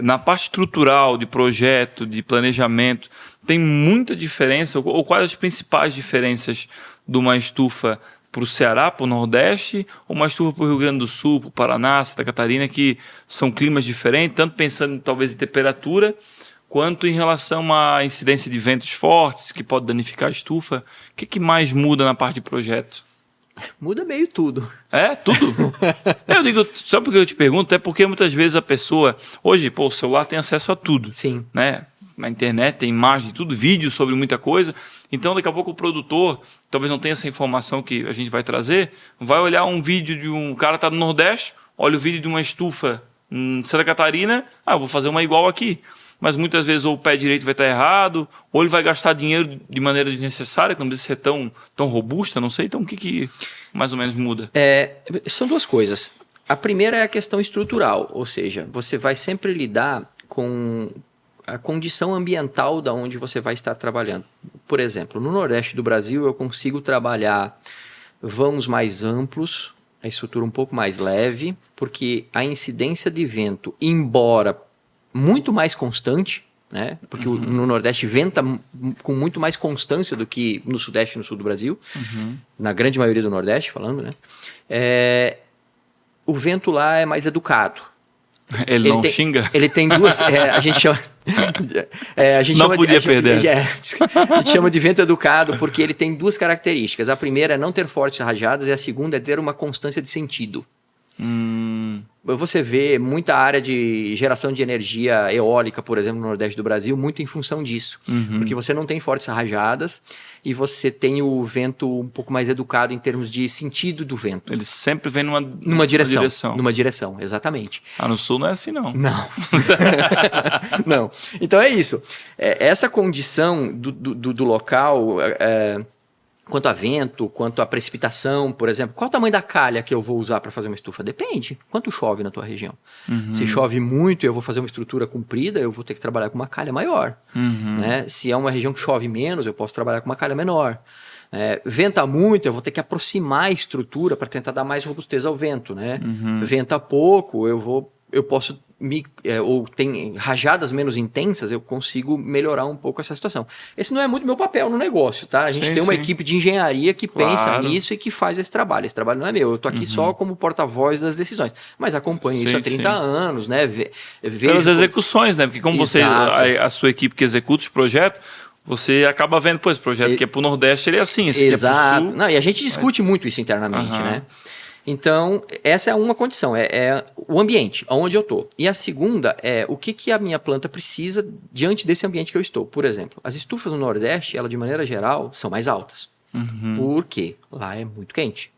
Na parte estrutural de projeto, de planejamento, tem muita diferença, ou quais as principais diferenças de uma estufa para o Ceará, para o Nordeste, ou uma estufa para o Rio Grande do Sul, para o Paraná, Santa Catarina, que são climas diferentes, tanto pensando talvez em temperatura, quanto em relação à incidência de ventos fortes, que pode danificar a estufa. O que mais muda na parte de projeto? Muda meio tudo. Tudo? Eu digo, só porque eu te pergunto, é porque muitas vezes a pessoa... Hoje, o celular tem acesso a tudo. Sim. Né? Na internet tem imagem de tudo, vídeo sobre muita coisa. Então, daqui a pouco o produtor, talvez não tenha essa informação que a gente vai trazer, vai olhar um vídeo de um cara que está no Nordeste, olha o vídeo de uma estufa em Santa Catarina, eu vou fazer uma igual aqui. Mas muitas vezes ou o pé direito vai estar errado, ou ele vai gastar dinheiro de maneira desnecessária, que não precisa ser tão robusta, não sei. Então, o que mais ou menos muda? São 2 coisas. A primeira é a questão estrutural, ou seja, você vai sempre lidar com a condição ambiental da onde você vai estar trabalhando. Por exemplo, no Nordeste do Brasil eu consigo trabalhar vãos mais amplos, a estrutura um pouco mais leve, porque a incidência de vento, embora muito mais constante, né? Porque no Nordeste venta com muito mais constância do que no Sudeste e no Sul do Brasil, na grande maioria do Nordeste, falando, né? O vento lá é mais educado. Ele não xinga? Ele tem 2... a gente chama... a gente não chama podia perder essa. A gente chama de vento educado porque ele tem 2 características. A primeira é não ter fortes rajadas e a segunda é ter uma constância de sentido. Você vê muita área de geração de energia eólica, por exemplo, no Nordeste do Brasil, muito em função disso. Porque você não tem fortes rajadas e você tem o vento um pouco mais educado em termos de sentido do vento. Ele sempre vem numa direção. Numa direção, exatamente. No Sul não é assim, não. Não. Não. Então é isso. Essa condição do local... Quanto a vento, quanto a precipitação, por exemplo. Qual o tamanho da calha que eu vou usar para fazer uma estufa? Depende. Quanto chove na tua região? Se chove muito e eu vou fazer uma estrutura comprida, eu vou ter que trabalhar com uma calha maior. Né? Se é uma região que chove menos, eu posso trabalhar com uma calha menor. Venta muito, eu vou ter que aproximar a estrutura para tentar dar mais robustez ao vento. Né? Venta pouco, eu posso ou tem rajadas menos intensas, eu consigo melhorar um pouco essa situação. Esse não é muito meu papel no negócio, tá? A gente tem uma equipe de engenharia que pensa nisso e que faz esse trabalho. Esse trabalho não é meu, eu tô aqui só como porta-voz das decisões, mas acompanho isso há 30 anos, né? Pelas execuções, né? Porque como a sua equipe que executa os projetos, você acaba vendo, esse projeto que é pro Nordeste, ele é assim, esse que é pro Sul... Não, e a gente discute muito isso internamente, né? Então, essa é uma condição, é o ambiente, onde eu estou. E a segunda é o que a minha planta precisa diante desse ambiente que eu estou. Por exemplo, as estufas no Nordeste, ela de maneira geral, são mais altas. Por quê? Lá é muito quente.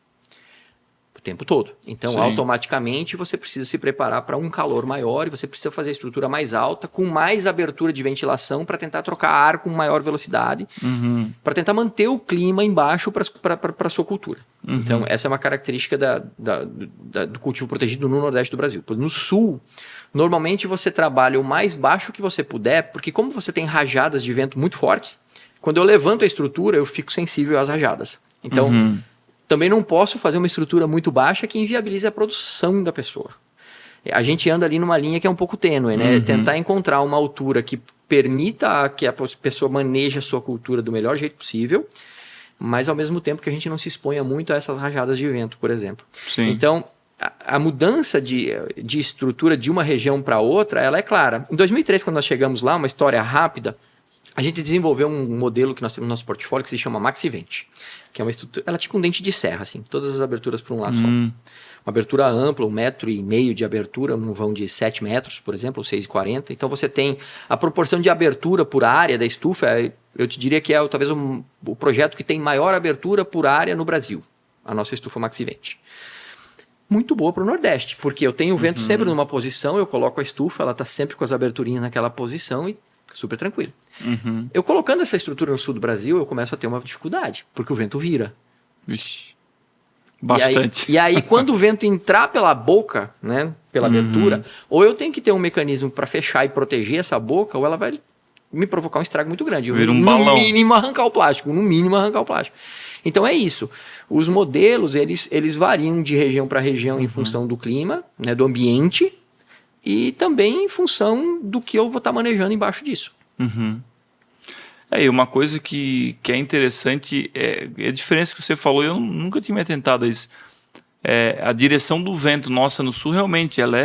O tempo todo. Então, automaticamente, você precisa se preparar para um calor maior e você precisa fazer a estrutura mais alta, com mais abertura de ventilação para tentar trocar ar com maior velocidade, para tentar manter o clima embaixo para a sua cultura. Então, essa é uma característica do cultivo protegido no Nordeste do Brasil. No Sul, normalmente você trabalha o mais baixo que você puder, porque como você tem rajadas de vento muito fortes, quando eu levanto a estrutura, eu fico sensível às rajadas. Então... Também não posso fazer uma estrutura muito baixa que inviabilize a produção da pessoa. A gente anda ali numa linha que é um pouco tênue, né? Tentar encontrar uma altura que permita que a pessoa maneje a sua cultura do melhor jeito possível, mas ao mesmo tempo que a gente não se exponha muito a essas rajadas de vento, por exemplo. Então, a mudança de estrutura de uma região para outra, ela é clara. Em 2003, quando nós chegamos lá, uma história rápida, a gente desenvolveu um modelo que nós temos no nosso portfólio que se chama MaxiVent, que é uma estrutura, ela é tipo um dente de serra, assim, todas as aberturas por um lado só. Uma abertura ampla, 1,5 m de abertura, num vão de 7 metros, por exemplo, 6,40. Então você tem a proporção de abertura por área da estufa, eu te diria que é talvez o projeto que tem maior abertura por área no Brasil, a nossa estufa MaxiVent. Muito boa para o Nordeste, porque eu tenho o vento sempre numa posição, eu coloco a estufa, ela está sempre com as aberturinhas naquela posição e super tranquilo. Eu colocando essa estrutura no sul do Brasil, eu começo a ter uma dificuldade, porque o vento vira. Vixe, bastante. E aí, quando o vento entrar pela boca, né, pela abertura, ou eu tenho que ter um mecanismo para fechar e proteger essa boca, ou ela vai me provocar um estrago muito grande. Vira um balão. No mínimo arrancar o plástico. Então é isso. Os modelos, eles variam de região para região em função do clima, né, do ambiente, e também em função do que eu vou estar manejando embaixo disso. E uma coisa que é interessante é a diferença que você falou, eu nunca tinha me atentado a isso. A direção do vento nossa no sul, realmente, ela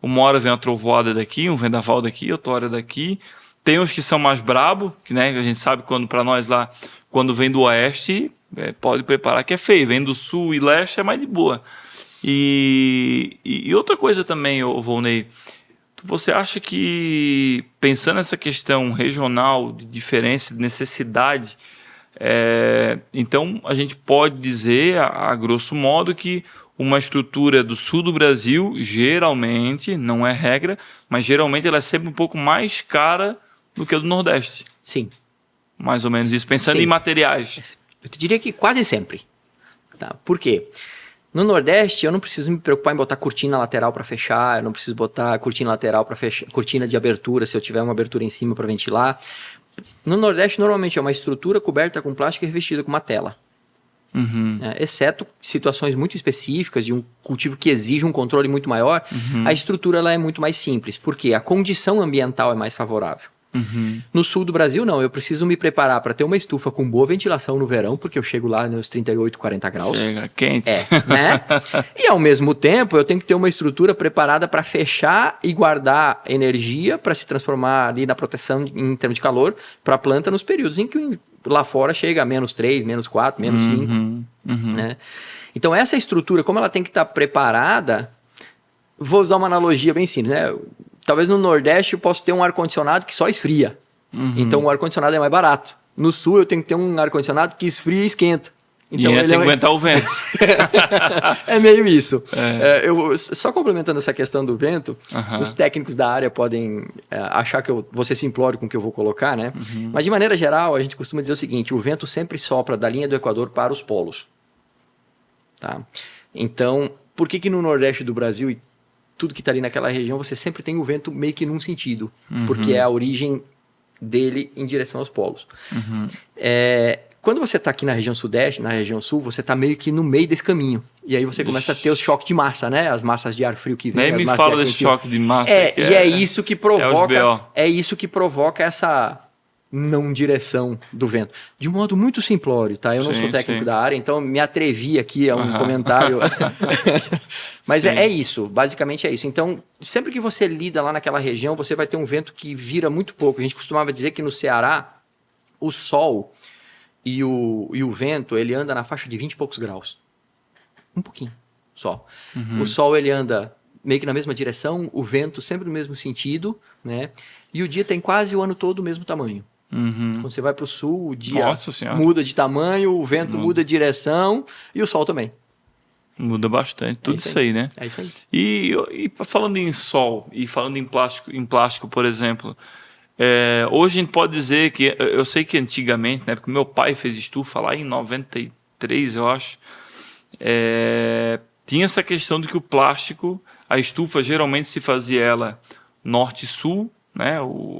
uma hora vem uma trovoada daqui, um vendaval daqui, outra hora daqui. Tem uns que são mais brabo, que, né, a gente sabe quando para nós lá, quando vem do oeste, pode preparar que é feio. Vem do sul e leste é mais de boa. E outra coisa também, Volney, você acha que, pensando nessa questão regional, de diferença, de necessidade, então a gente pode dizer, a grosso modo, que uma estrutura do sul do Brasil, geralmente, não é regra, mas geralmente ela é sempre um pouco mais cara do que a do Nordeste. Sim. Mais ou menos isso, pensando em materiais. Eu te diria que quase sempre. Tá? Por quê? No Nordeste, eu não preciso me preocupar em botar cortina lateral para fechar, eu não preciso botar cortina lateral para fechar, cortina de abertura, se eu tiver uma abertura em cima para ventilar. No Nordeste, normalmente é uma estrutura coberta com plástico e revestida com uma tela. Exceto situações muito específicas de um cultivo que exige um controle muito maior, a estrutura ela é muito mais simples, porque a condição ambiental é mais favorável. No sul do Brasil, não. Eu preciso me preparar para ter uma estufa com boa ventilação no verão, porque eu chego lá nos 38, 40 graus. Chega quente. Né? E ao mesmo tempo, eu tenho que ter uma estrutura preparada para fechar e guardar energia para se transformar ali na proteção em termos de calor para a planta nos períodos em que lá fora chega a -3, -4, -5. Né? Então, essa estrutura, como ela tem que estar preparada, vou usar uma analogia bem simples, né? Talvez no Nordeste eu possa ter um ar-condicionado que só esfria. Então o ar-condicionado é mais barato. No Sul eu tenho que ter um ar-condicionado que esfria e esquenta. Então, e ele tem que aguentar o vento. É meio isso. Eu, só complementando essa questão do vento, os técnicos da área podem achar que eu vou ser simplório com o que eu vou colocar, né? Mas de maneira geral, a gente costuma dizer o seguinte: o vento sempre sopra da linha do Equador para os polos. Tá? Então, por que no Nordeste do Brasil e tudo que está ali naquela região, você sempre tem o vento meio que num sentido, porque é a origem dele em direção aos polos. quando você está aqui na região sudeste, na região sul, você está meio que no meio desse caminho. E aí você começa a ter os choques de massa, né? As massas de ar frio que vem. Nem me fala desse choque de massa. É isso que provoca. BO. É isso que provoca essa não direção do vento. De um modo muito simplório, tá? Eu não sou técnico da área, então me atrevi aqui a um comentário. Mas é isso, basicamente é isso. Então, sempre que você lida lá naquela região, você vai ter um vento que vira muito pouco. A gente costumava dizer que no Ceará, o sol e o vento, ele anda na faixa de 20 e poucos graus. Um pouquinho só. O sol, ele anda meio que na mesma direção, o vento sempre no mesmo sentido, né? E o dia tem quase o ano todo o mesmo tamanho. Quando você vai para o sul, o dia muda de tamanho, o vento muda de direção e o sol também. Muda bastante, tudo isso aí, né? É isso aí. E falando em sol e falando em plástico, por exemplo, hoje a gente pode dizer que, eu sei que antigamente, né, porque meu pai fez estufa lá em 93, eu acho, tinha essa questão de que o plástico, a estufa geralmente se fazia ela norte e sul, né,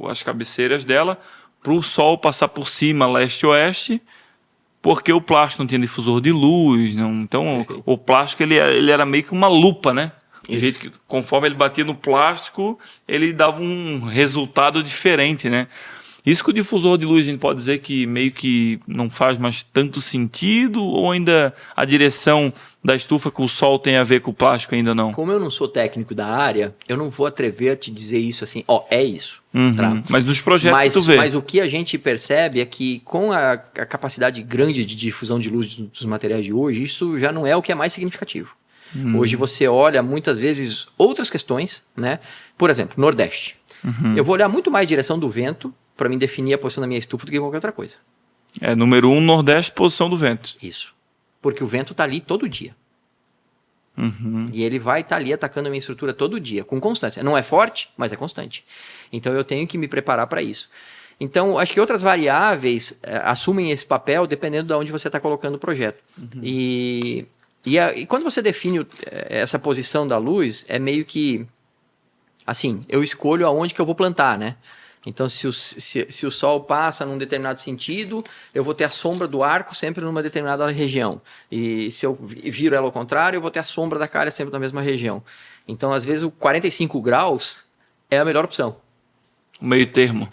as cabeceiras dela, para o sol passar por cima, leste e oeste, porque o plástico não tinha difusor de luz, então o plástico ele era meio que uma lupa, né? Do jeito que, conforme ele batia no plástico, ele dava um resultado diferente, né? Isso que o difusor de luz a gente pode dizer que meio que não faz mais tanto sentido, ou ainda a direção da estufa com o sol tem a ver com o plástico, ainda não? Como eu não sou técnico da área, eu não vou atrever a te dizer isso assim, é isso. Tá? Mas os projetos que tu vê. Mas o que a gente percebe é que com a capacidade grande de difusão de luz dos materiais de hoje, isso já não é o que é mais significativo. Hoje você olha muitas vezes outras questões, né? Por exemplo, Nordeste. Eu vou olhar muito mais direção do vento para mim definir a posição da minha estufa do que qualquer outra coisa. Número 1, Nordeste, posição do vento. Isso. Porque o vento está ali todo dia. E ele vai estar ali atacando a minha estrutura todo dia, com constância. Não é forte, mas é constante. Então eu tenho que me preparar para isso. Então, acho que outras variáveis assumem esse papel dependendo de onde você está colocando o projeto. E quando você define essa posição da luz, é meio que assim, eu escolho aonde que eu vou plantar, né? Então, se o sol passa num determinado sentido, eu vou ter a sombra do arco sempre numa determinada região. E se eu viro ela ao contrário, eu vou ter a sombra da calha sempre na mesma região. Então, às vezes, o 45 graus é a melhor opção. O meio termo.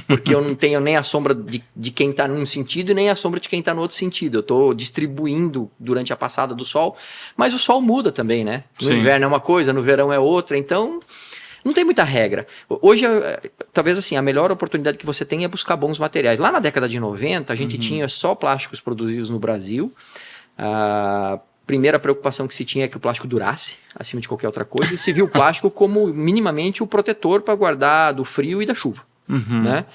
Porque eu não tenho nem a sombra de quem está num sentido e nem a sombra de quem está no outro sentido. Eu estou distribuindo durante a passada do sol, mas o sol muda também, né? No inverno é uma coisa, no verão é outra, então não tem muita regra. Hoje, talvez assim, a melhor oportunidade que você tem é buscar bons materiais. Lá na década de 90, a gente tinha só plásticos produzidos no Brasil. A primeira preocupação que se tinha é que o plástico durasse, acima de qualquer outra coisa, e se viu o plástico como minimamente o protetor para guardar do frio e da chuva. Né?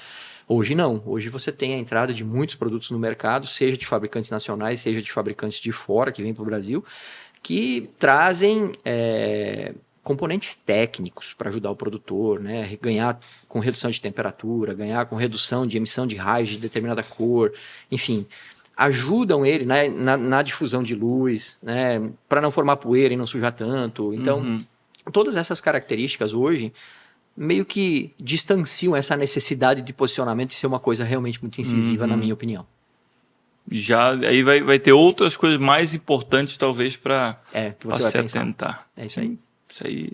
Hoje não. Hoje você tem a entrada de muitos produtos no mercado, seja de fabricantes nacionais, seja de fabricantes de fora que vêm para o Brasil, que trazem componentes técnicos para ajudar o produtor, né? Ganhar com redução de temperatura, ganhar com redução de emissão de raios de determinada cor, enfim, ajudam ele, né, na difusão de luz, né, para não formar poeira e não sujar tanto. Então, todas essas características hoje meio que distanciam essa necessidade de posicionamento de ser uma coisa realmente muito incisiva, na minha opinião. Já aí vai ter outras coisas mais importantes, talvez, para se atentar. É isso aí. Isso aí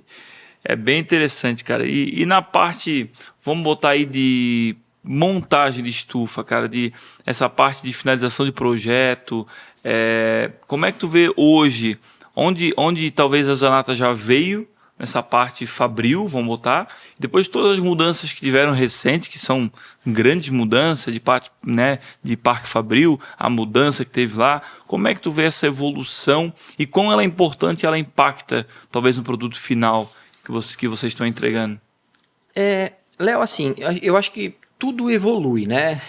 é bem interessante, cara. E na parte, vamos botar aí de montagem de estufa, cara, de essa parte de finalização de projeto, como é que tu vê hoje, onde talvez a Zanata já veio nessa parte fabril, vamos botar, depois todas as mudanças que tiveram recentes, que são grandes mudanças de parte, né, de parque fabril, a mudança que teve lá, como é que tu vê essa evolução e como ela é importante, ela impacta talvez no produto final que vocês estão entregando? Léo, assim, eu acho que tudo evolui, né?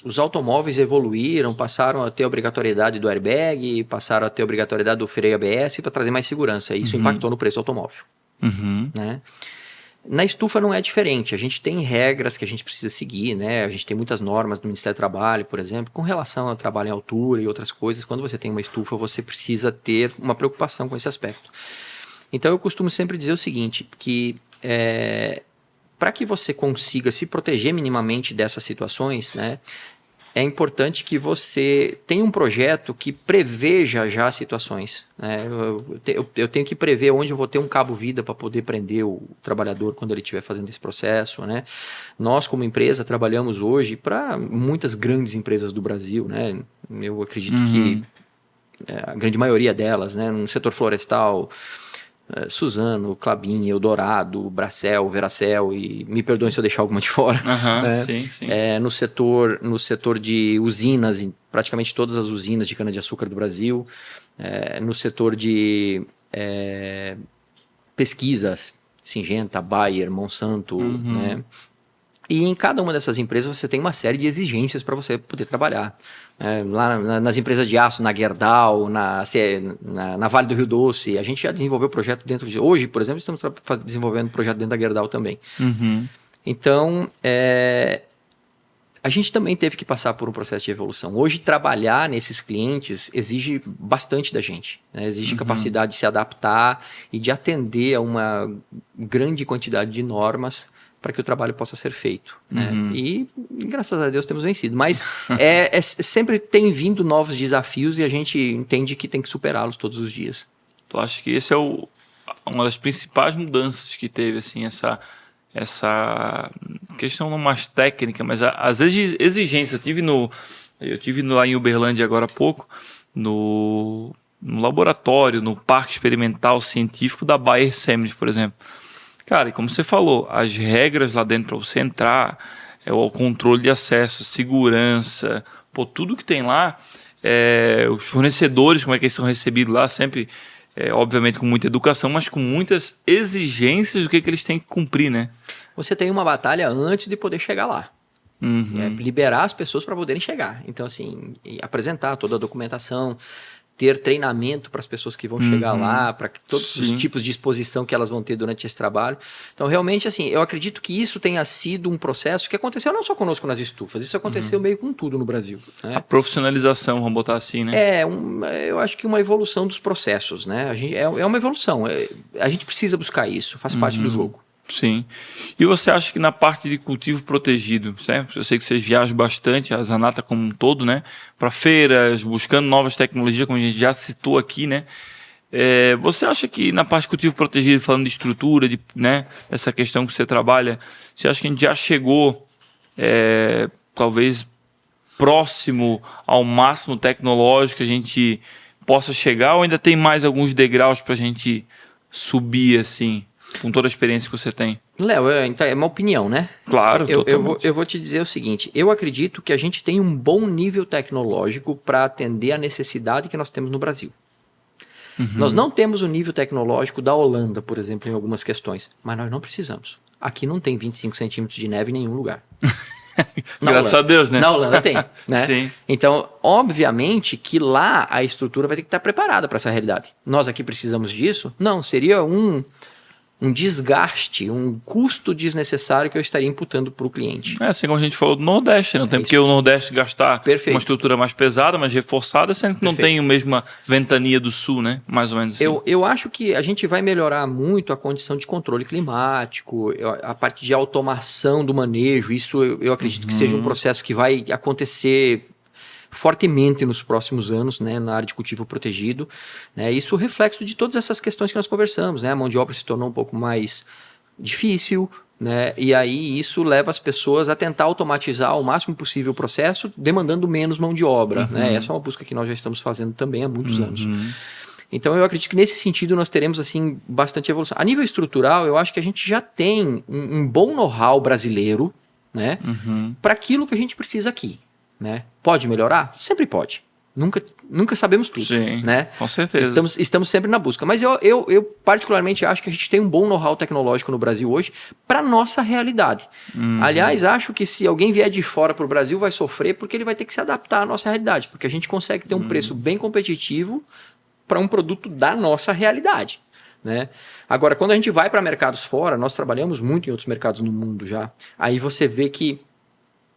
Os automóveis evoluíram, passaram a ter a obrigatoriedade do airbag, passaram a ter a obrigatoriedade do freio ABS para trazer mais segurança. Isso impactou no preço do automóvel. Né? Na estufa não é diferente. A gente tem regras que a gente precisa seguir, né? A gente tem muitas normas do Ministério do Trabalho, por exemplo, com relação ao trabalho em altura e outras coisas. Quando você tem uma estufa, você precisa ter uma preocupação com esse aspecto. Então, eu costumo sempre dizer o seguinte, que para que você consiga se proteger minimamente dessas situações, né, é importante que você tenha um projeto que preveja já situações, né? Eu tenho que prever onde eu vou ter um cabo-vida para poder prender o trabalhador quando ele estiver fazendo esse processo, né? Nós, como empresa, trabalhamos hoje para muitas grandes empresas do Brasil, né? Eu acredito que a grande maioria delas, né? No setor florestal, Suzano, Klabin, Eldorado, Bracel, Veracel, e me perdoem se eu deixar alguma de fora. Sim. No setor de usinas, em praticamente todas as usinas de cana-de-açúcar do Brasil, no setor de pesquisas, Syngenta, Bayer, Monsanto, né? E em cada uma dessas empresas você tem uma série de exigências para você poder trabalhar. Lá nas empresas de aço, na Gerdau, na Vale do Rio Doce, a gente já desenvolveu projeto dentro de... Hoje, por exemplo, estamos desenvolvendo projeto dentro da Gerdau também. Então, a gente também teve que passar por um processo de evolução. Hoje, trabalhar nesses clientes exige bastante da gente, né? Exige capacidade de se adaptar e de atender a uma grande quantidade de normas para que o trabalho possa ser feito, né? E graças a Deus temos vencido, mas sempre tem vindo novos desafios e a gente entende que tem que superá-los todos os dias. Tu acha que esse é uma das principais mudanças que teve, assim, essa questão não mais técnica, mas as exigências. Eu tive lá em Uberlândia agora há pouco, no laboratório, no parque experimental científico da Bayer Semmes, por exemplo. Cara, e como você falou, as regras lá dentro para você entrar, o controle de acesso, segurança, tudo que tem lá, os fornecedores, como é que eles são recebidos lá, sempre, obviamente com muita educação, mas com muitas exigências do que eles têm que cumprir, né? Você tem uma batalha antes de poder chegar lá. Liberar as pessoas para poderem chegar. Então, assim, apresentar toda a documentação, ter treinamento para as pessoas que vão chegar lá, para todos os tipos de exposição que elas vão ter durante esse trabalho. Então, realmente, assim, eu acredito que isso tenha sido um processo que aconteceu não só conosco nas estufas, isso aconteceu meio com tudo no Brasil, né? A profissionalização, vamos botar assim, né? Eu acho que uma evolução dos processos, né? É uma evolução. A gente precisa buscar isso, faz parte do jogo. Sim. E você acha que na parte de cultivo protegido, certo? Eu sei que vocês viajam bastante, a Zanata como um todo, né? Para feiras, buscando novas tecnologias, como a gente já citou aqui, né? Você acha que na parte de cultivo protegido, falando de estrutura, né? Essa questão que você trabalha, você acha que a gente já chegou, talvez, próximo ao máximo tecnológico que a gente possa chegar, ou ainda tem mais alguns degraus para a gente subir, assim, com toda a experiência que você tem? Léo, então é uma opinião, né? Claro, eu vou te dizer o seguinte, eu acredito que a gente tem um bom nível tecnológico para atender a necessidade que nós temos no Brasil. Nós não temos o nível tecnológico da Holanda, por exemplo, em algumas questões, mas nós não precisamos. Aqui não tem 25 centímetros de neve em nenhum lugar. Graças a Deus, né? Na Holanda tem, né? Sim. Então, obviamente que lá a estrutura vai ter que estar preparada para essa realidade. Nós aqui precisamos disso? Não, seria um desgaste, um custo desnecessário que eu estaria imputando para o cliente. Assim como a gente falou do Nordeste, não tem porque o Nordeste gastar uma estrutura mais pesada, mais reforçada, sendo que não tem a mesma ventania do Sul, né? Mais ou menos assim. Eu acho que a gente vai melhorar muito a condição de controle climático, a parte de automação do manejo, isso eu acredito que seja um processo que vai acontecer fortemente nos próximos anos, né, na área de cultivo protegido, né? Isso é reflexo de todas essas questões que nós conversamos, né? A mão de obra se tornou um pouco mais difícil, né? E aí isso leva as pessoas a tentar automatizar ao máximo possível o processo, demandando menos mão de obra, né? Essa é uma busca que nós já estamos fazendo também há muitos anos. Então eu acredito que nesse sentido nós teremos assim bastante evolução. A nível estrutural, eu acho que a gente já tem um bom know-how brasileiro, né, para aquilo que a gente precisa aqui. Né? Pode melhorar? Sempre pode. Nunca sabemos tudo. Sim, né? Com certeza. Estamos sempre na busca. Mas eu particularmente acho que a gente tem um bom know-how tecnológico no Brasil hoje para nossa realidade. Aliás, acho que se alguém vier de fora para o Brasil vai sofrer porque ele vai ter que se adaptar à nossa realidade. Porque a gente consegue ter um preço bem competitivo para um produto da nossa realidade. Né? Agora, quando a gente vai para mercados fora, nós trabalhamos muito em outros mercados no mundo já. Aí você vê que,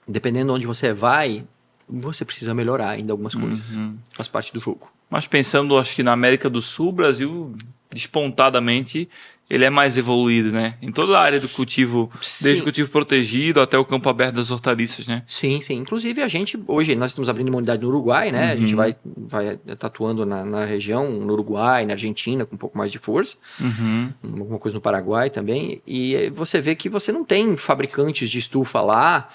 dependendo de onde você vai, você precisa melhorar ainda algumas coisas. Faz parte do jogo. Mas pensando, acho que na América do Sul, o Brasil despontadamente ele é mais evoluído, né? Em toda a área do cultivo, desde Sim. o cultivo protegido até o campo aberto das hortaliças, né? Sim, sim. Inclusive, hoje nós estamos abrindo uma unidade no Uruguai, né? A gente vai tá atuando na região, no Uruguai, na Argentina, com um pouco mais de força. Alguma coisa no Paraguai também. E você vê que você não tem fabricantes de estufa lá,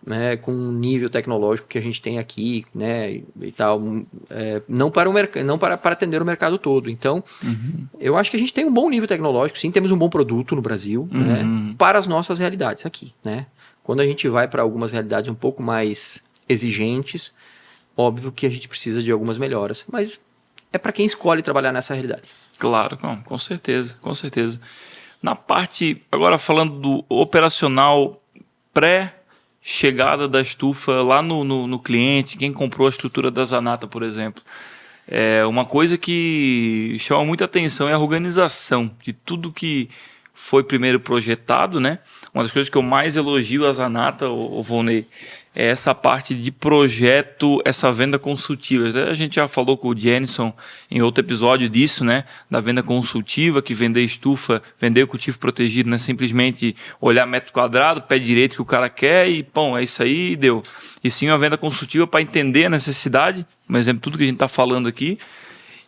né, com um nível tecnológico que a gente tem aqui, né, e tal, não para não para atender o mercado todo. Então, eu acho que a gente tem um bom nível tecnológico, sim, temos um bom produto no Brasil, né, para as nossas realidades aqui, né. Quando a gente vai para algumas realidades um pouco mais exigentes, óbvio que a gente precisa de algumas melhoras, mas é para quem escolhe trabalhar nessa realidade. Claro, com certeza, com certeza. Na parte, agora falando do operacional pré-chegada da estufa lá no cliente, quem comprou a estrutura da Zanata, por exemplo, uma coisa que chama muita atenção é a organização de tudo que foi primeiro projetado, né? Uma das coisas que eu mais elogio a Zanata, o Volney, é essa parte de projeto, essa venda consultiva. A gente já falou com o Jenison em outro episódio disso, né? Da venda consultiva, que vender estufa, vender o cultivo protegido, não é simplesmente olhar metro quadrado, pé direito que o cara quer e, pão, é isso aí e deu. E sim uma venda consultiva para entender a necessidade, por exemplo, tudo que a gente está falando aqui,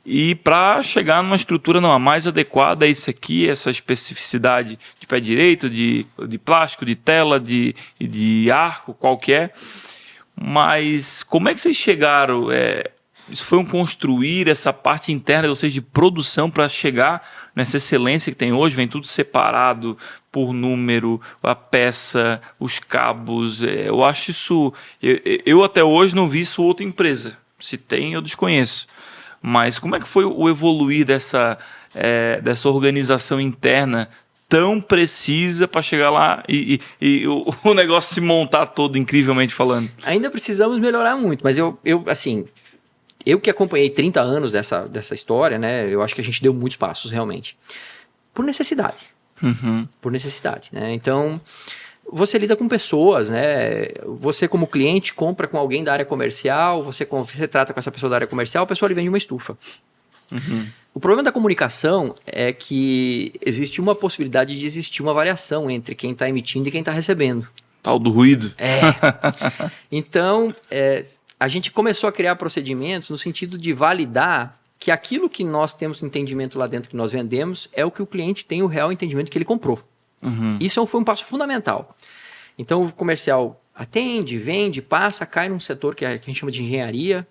e para chegar numa estrutura a mais adequada a isso aqui, essa especificidade de pé direito, de plástico, de tela, de arco, qualquer. Mas como é que vocês chegaram? Isso foi um construir essa parte interna de vocês de produção para chegar nessa excelência que tem hoje? Vem tudo separado por número, a peça, os cabos. Eu acho isso... Eu até hoje não vi isso em outra empresa. Se tem, eu desconheço. Mas como é que foi o evoluir dessa organização interna tão precisa para chegar lá e o negócio se montar todo, incrivelmente falando? Ainda precisamos melhorar muito, mas eu que acompanhei 30 anos dessa história, né, eu acho que a gente deu muitos passos realmente. Por necessidade. Por necessidade, né? Então, você lida com pessoas, né? Você como cliente compra com alguém da área comercial, você trata com essa pessoa da área comercial, a pessoa lhe vende uma estufa. O problema da comunicação é que existe uma possibilidade de existir uma variação entre quem está emitindo e quem está recebendo. Tal do ruído. Então, a gente começou a criar procedimentos no sentido de validar que aquilo que nós temos entendimento lá dentro que nós vendemos é o que o cliente tem o real entendimento que ele comprou. Isso foi um passo fundamental. Então, o comercial atende, vende, passa, cai num setor que a gente chama de engenharia.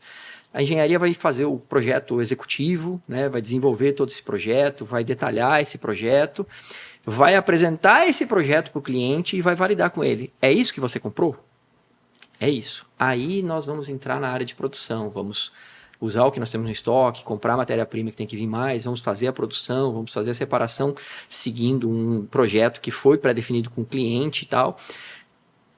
A engenharia vai fazer o projeto executivo, né? Vai desenvolver todo esse projeto, vai detalhar esse projeto, vai apresentar esse projeto para o cliente e vai validar com ele. É isso que você comprou? É isso. Aí nós vamos entrar na área de produção, vamos usar o que nós temos no estoque, comprar a matéria-prima que tem que vir mais, vamos fazer a produção, vamos fazer a separação seguindo um projeto que foi pré-definido com o cliente e tal.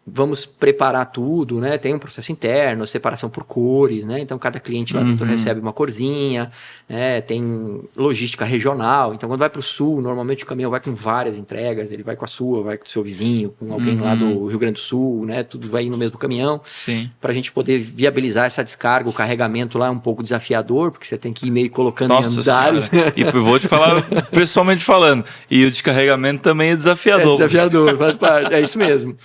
Vamos preparar tudo, né? Tem um processo interno, separação por cores, né? Então, cada cliente lá dentro recebe uma corzinha, né? Tem logística regional. Então, quando vai para o sul, normalmente o caminhão vai com várias entregas, ele vai com a sua, vai com o seu vizinho, com alguém lá do Rio Grande do Sul, né? Tudo vai no mesmo caminhão. Sim. Para a gente poder viabilizar essa descarga, o carregamento lá é um pouco desafiador, porque você tem que ir meio colocando em andares. E eu vou te falar, pessoalmente falando, e o descarregamento também é desafiador. É desafiador, faz parte, é isso mesmo.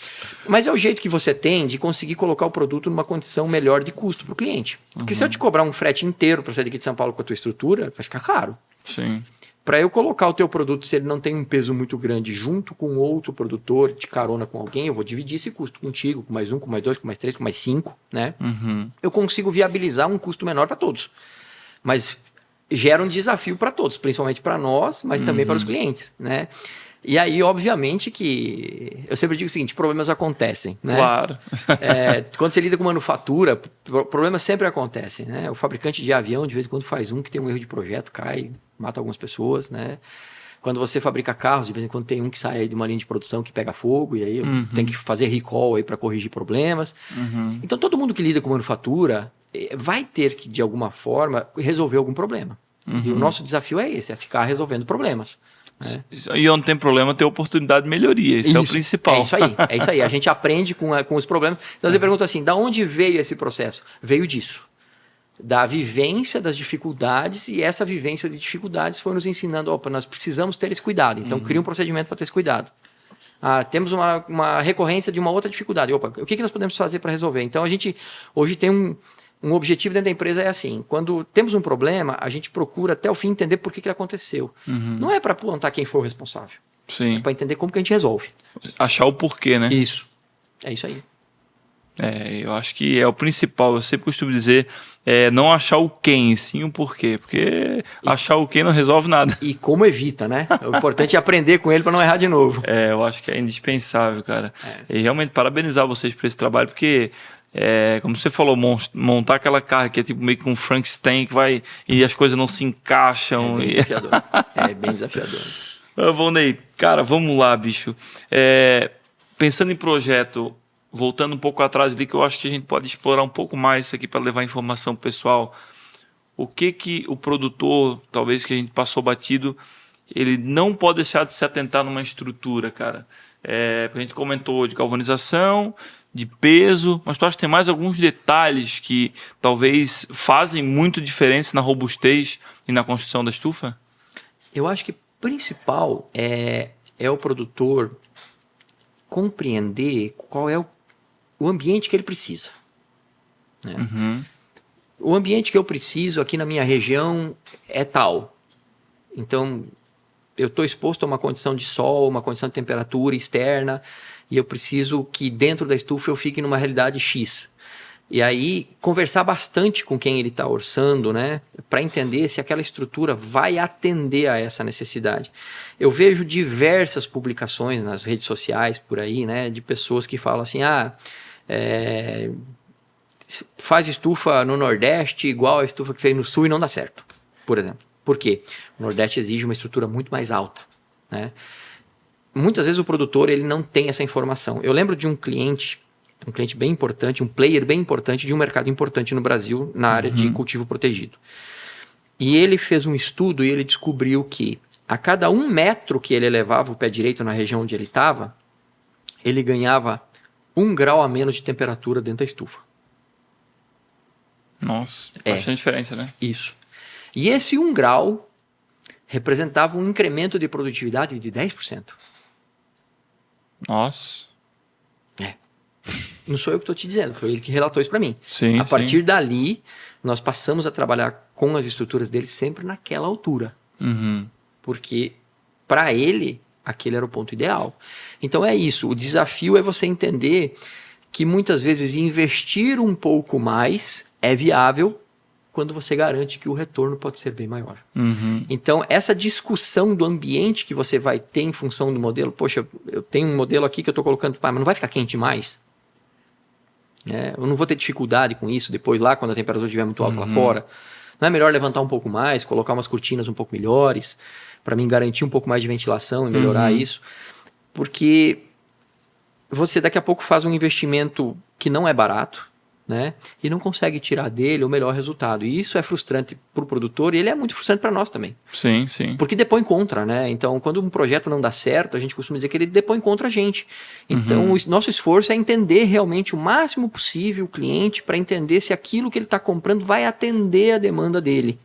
Mas é o jeito que você tem de conseguir colocar o produto numa condição melhor de custo para o cliente. Porque se eu te cobrar um frete inteiro para sair daqui de São Paulo com a tua estrutura, vai ficar caro. Sim. Para eu colocar o teu produto, se ele não tem um peso muito grande, junto com outro produtor, de carona com alguém, eu vou dividir esse custo contigo, com mais um, com mais dois, com mais três, com mais cinco, né? Eu consigo viabilizar um custo menor para todos. Mas gera um desafio para todos, principalmente para nós, mas também para os clientes, né? E aí, obviamente, que eu sempre digo o seguinte, problemas acontecem, né? Claro. Quando você lida com manufatura, problemas sempre acontecem, né? O fabricante de avião, de vez em quando, faz que tem um erro de projeto, cai, mata algumas pessoas, né? Quando você fabrica carros, de vez em quando tem que sai aí de uma linha de produção que pega fogo, e aí tem que fazer recall aí para corrigir problemas. Então, todo mundo que lida com manufatura vai ter que, de alguma forma, resolver algum problema. E o nosso desafio é esse, é ficar resolvendo problemas. E onde tem problema, tem oportunidade de melhoria. Isso é o principal. É isso aí. A gente aprende com os problemas. Então você pergunta assim, da onde veio esse processo? Veio disso. da vivência das dificuldades, e essa vivência de dificuldades foi nos ensinando, opa, nós precisamos ter esse cuidado, então cria um procedimento para ter esse cuidado. Temos uma recorrência de uma outra dificuldade, opa, o que nós podemos fazer para resolver? Então a gente hoje tem um objetivo dentro da empresa, é assim, quando temos um problema, a gente procura até o fim entender por que ele aconteceu. Não é para apontar quem for o responsável, Sim. é para entender como que a gente resolve. Achar o porquê, né? Isso, é isso aí. Eu acho que é o principal. Eu sempre costumo dizer, não achar o quem, sim o porquê. Porque achar o quem não resolve nada. E como evita, né? O importante é aprender com ele para não errar de novo. Eu acho que é indispensável, cara. E realmente parabenizar vocês por esse trabalho, porque, como você falou, montar aquela carga que é tipo meio que um Frankenstein que vai e as coisas não se encaixam. É bem desafiador. É bem desafiador. Volney, cara, vamos lá, bicho. Pensando em projeto, voltando um pouco atrás ali, que eu acho que a gente pode explorar um pouco mais isso aqui para levar informação pro pessoal. O que o produtor, talvez que a gente passou batido, ele não pode deixar de se atentar numa estrutura, cara. A gente comentou de galvanização, de peso, mas tu acha que tem mais alguns detalhes que talvez fazem muito diferença na robustez e na construção da estufa? Eu acho que o principal é o produtor compreender qual é o ambiente que ele precisa. Né? O ambiente que eu preciso aqui na minha região é tal. Então, eu estou exposto a uma condição de sol, uma condição de temperatura externa, e eu preciso que dentro da estufa eu fique numa realidade X. E aí, conversar bastante com quem ele está orçando, né, para entender se aquela estrutura vai atender a essa necessidade. Eu vejo diversas publicações nas redes sociais por aí, né, de pessoas que falam assim, faz estufa no Nordeste igual a estufa que fez no Sul e não dá certo, por exemplo. Por quê? O Nordeste exige uma estrutura muito mais alta, né? Muitas vezes o produtor ele não tem essa informação. Eu lembro de um cliente bem importante, um player bem importante de um mercado importante no Brasil na área de cultivo protegido. E ele fez um estudo e ele descobriu que a cada 1 metro que ele elevava o pé direito na região onde ele estava, ele ganhava 1 grau a menos de temperatura dentro da estufa. Nossa, bastante diferença, né? Isso. E esse 1 grau representava um incremento de produtividade de 10%. Nossa. Não sou eu que estou te dizendo, foi ele que relatou isso para mim. Sim, a partir dali, nós passamos a trabalhar com as estruturas dele sempre naquela altura. Porque, para ele, aquele era o ponto ideal. Então é isso, o desafio é você entender que muitas vezes investir um pouco mais é viável quando você garante que o retorno pode ser bem maior. Então, essa discussão do ambiente que você vai ter em função do modelo, poxa, eu tenho um modelo aqui que eu estou colocando, mas não vai ficar quente mais? Eu não vou ter dificuldade com isso depois lá, quando a temperatura estiver muito alta lá fora. Não é melhor levantar um pouco mais, colocar umas cortinas um pouco melhores, para mim garantir um pouco mais de ventilação e melhorar isso? Porque você daqui a pouco faz um investimento que não é barato, né? E não consegue tirar dele o melhor resultado. E isso é frustrante para o produtor e ele é muito frustrante para nós também. Sim, sim. Porque depõe contra, né? Então, quando um projeto não dá certo, a gente costuma dizer que ele depõe contra a gente. Então, o nosso esforço é entender realmente o máximo possível o cliente para entender se aquilo que ele está comprando vai atender a demanda dele.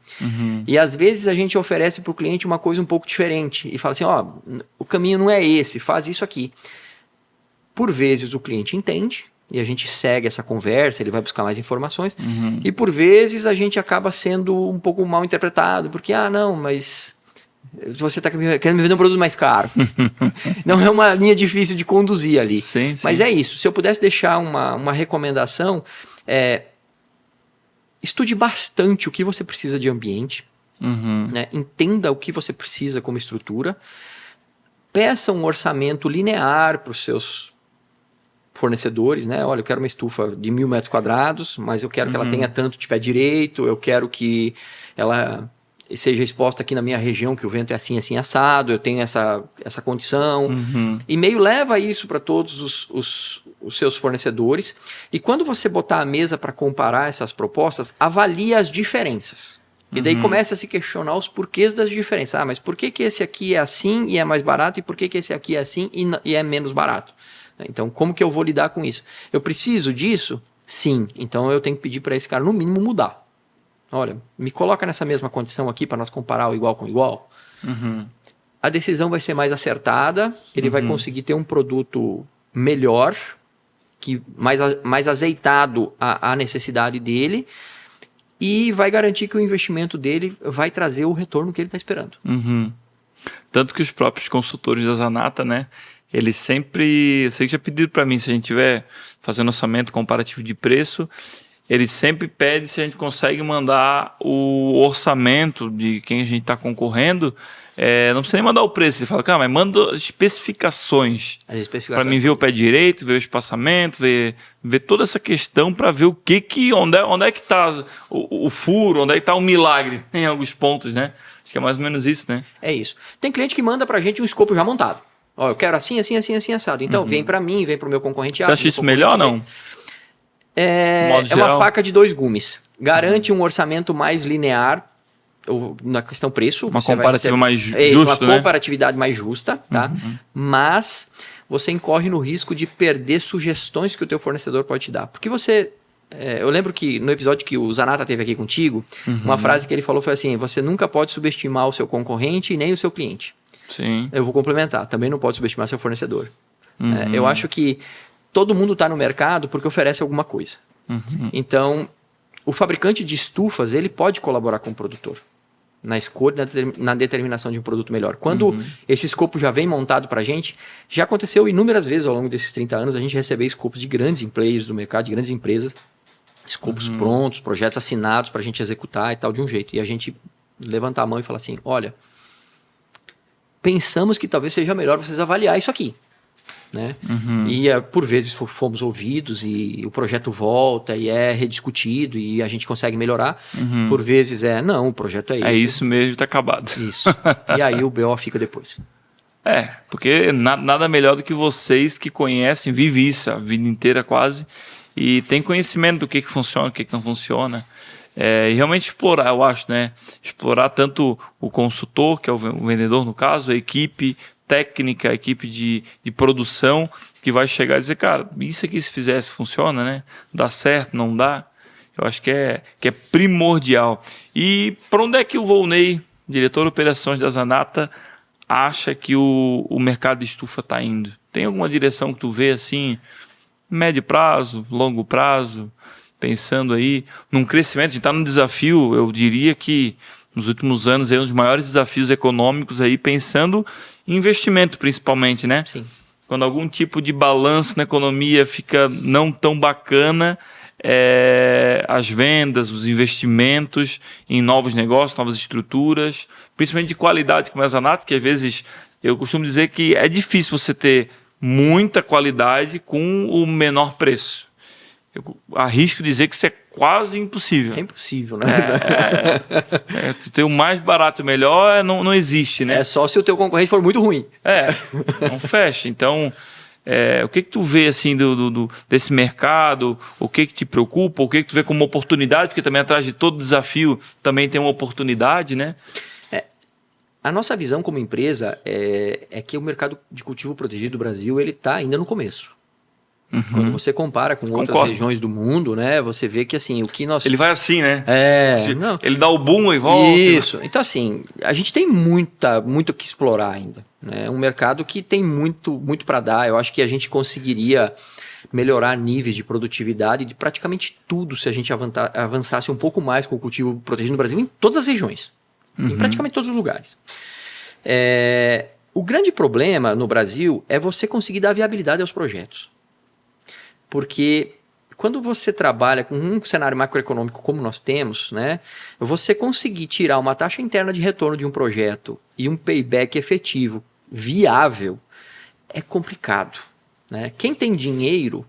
E às vezes a gente oferece para o cliente uma coisa um pouco diferente e fala assim, o caminho não é esse, faz isso aqui. Por vezes o cliente entende, e a gente segue essa conversa, ele vai buscar mais informações. E por vezes a gente acaba sendo um pouco mal interpretado, porque, não, mas você está querendo me vender um produto mais caro. Não é uma linha difícil de conduzir ali. Sim, sim. Mas é isso, se eu pudesse deixar uma recomendação, estude bastante o que você precisa de ambiente, né? Entenda o que você precisa como estrutura, peça um orçamento linear para os seus fornecedores, né? Olha, eu quero uma estufa de 1.000 metros quadrados, mas eu quero que ela tenha tanto de pé direito, eu quero que ela seja exposta aqui na minha região, que o vento é assim, assim, assado, eu tenho essa condição. E meio leva isso para todos os seus fornecedores. E quando você botar a mesa para comparar essas propostas, avalie as diferenças. E daí começa a se questionar os porquês das diferenças. Mas por que esse aqui é assim e é mais barato? E por que esse aqui é assim e é menos barato? Então, como que eu vou lidar com isso? Eu preciso disso? Sim. Então, eu tenho que pedir para esse cara, no mínimo, mudar. olha, me coloca nessa mesma condição aqui para nós comparar o igual com o igual, a decisão vai ser mais acertada, ele vai conseguir ter um produto melhor, mais azeitado à necessidade dele, e vai garantir que o investimento dele vai trazer o retorno que ele está esperando. Tanto que os próprios consultores da Zanata, né? Eles sempre... Eu sei que já pediram para mim, se a gente tiver fazendo orçamento comparativo de preço, eles sempre pedem se a gente consegue mandar o orçamento de quem a gente está concorrendo. Não precisa nem mandar o preço. Ele fala, cara, mas manda especificações. Para mim ver o pé direito, ver o espaçamento, ver toda essa questão para ver onde é que está o furo, onde é que está o milagre em alguns pontos, né? Acho que é mais ou menos isso, né? É isso. Tem cliente que manda pra gente um escopo já montado. Ó, eu quero assim, assim, assim, assim, assado. Então, vem pra mim, vem pro meu concorrente. Você acha isso melhor ou não? É uma faca de dois gumes. Garante um orçamento mais linear, na questão preço. Uma comparativa mais justa, uma comparatividade mais justa, tá? Mas você incorre no risco de perder sugestões que o teu fornecedor pode te dar. Porque você... eu lembro que no episódio que o Zanata teve aqui contigo, uma frase que ele falou foi assim, você nunca pode subestimar o seu concorrente e nem o seu cliente. Sim. Eu vou complementar, também não pode subestimar seu fornecedor. Eu acho que todo mundo está no mercado porque oferece alguma coisa. Então, o fabricante de estufas, ele pode colaborar com o produtor na escolha, na determinação de um produto melhor. Quando esse escopo já vem montado para a gente, já aconteceu inúmeras vezes ao longo desses 30 anos, a gente receber escopos de grandes players do mercado, de grandes empresas, escopos prontos, projetos assinados para a gente executar e tal, de um jeito. E a gente levanta a mão e fala assim, olha, pensamos que talvez seja melhor vocês avaliar isso aqui. Né? E por vezes fomos ouvidos e o projeto volta e é rediscutido e a gente consegue melhorar. Por vezes não, o projeto é esse. É isso mesmo, tá acabado. Isso. E aí o BO fica depois. Porque nada melhor do que vocês que conhecem, vivem isso a vida inteira quase e tem conhecimento do que funciona, o que não funciona. E realmente explorar, eu acho, né? Explorar tanto o consultor, que é o vendedor no caso, a equipe técnica, a equipe de produção, que vai chegar e dizer, cara, isso aqui se fizesse funciona, né? Dá certo, não dá? Eu acho que é primordial. E para onde é que o Volney, diretor de operações da Zanata, acha que o mercado de estufa está indo? Tem alguma direção que tu vê assim, médio prazo, longo prazo, pensando aí num crescimento? A gente está num desafio, eu diria que nos últimos anos é um dos maiores desafios econômicos aí, pensando em investimento principalmente, né? Sim. Quando algum tipo de balanço na economia fica não tão bacana, as vendas, os investimentos em novos negócios, novas estruturas, principalmente de qualidade como a Zanata, que às vezes eu costumo dizer que é difícil você ter muita qualidade com o menor preço. Eu arrisco dizer que isso é quase impossível. É impossível, né? Tu ter o mais barato e melhor não existe, né? É só se o teu concorrente for muito ruim. Não fecha. Então, o que tu vê assim desse mercado? O que te preocupa? O que tu vê como oportunidade? Porque também atrás de todo desafio também tem uma oportunidade, né? A nossa visão como empresa é que o mercado de cultivo protegido do Brasil ele está ainda no começo. Quando você compara com outras regiões do mundo, né, você vê que assim, o que nós... Ele vai assim, né? Não. Ele dá o boom e volta. Isso. Então assim, a gente tem muito o que explorar ainda. É um mercado que tem muito para dar. Eu acho que a gente conseguiria melhorar níveis de produtividade de praticamente tudo se a gente avançasse um pouco mais com o cultivo protegido no Brasil em todas as regiões. Em praticamente todos os lugares. O grande problema no Brasil é você conseguir dar viabilidade aos projetos. Porque quando você trabalha com um cenário macroeconômico como nós temos, né, você conseguir tirar uma taxa interna de retorno de um projeto e um payback efetivo, viável, é complicado. Né? Quem tem dinheiro,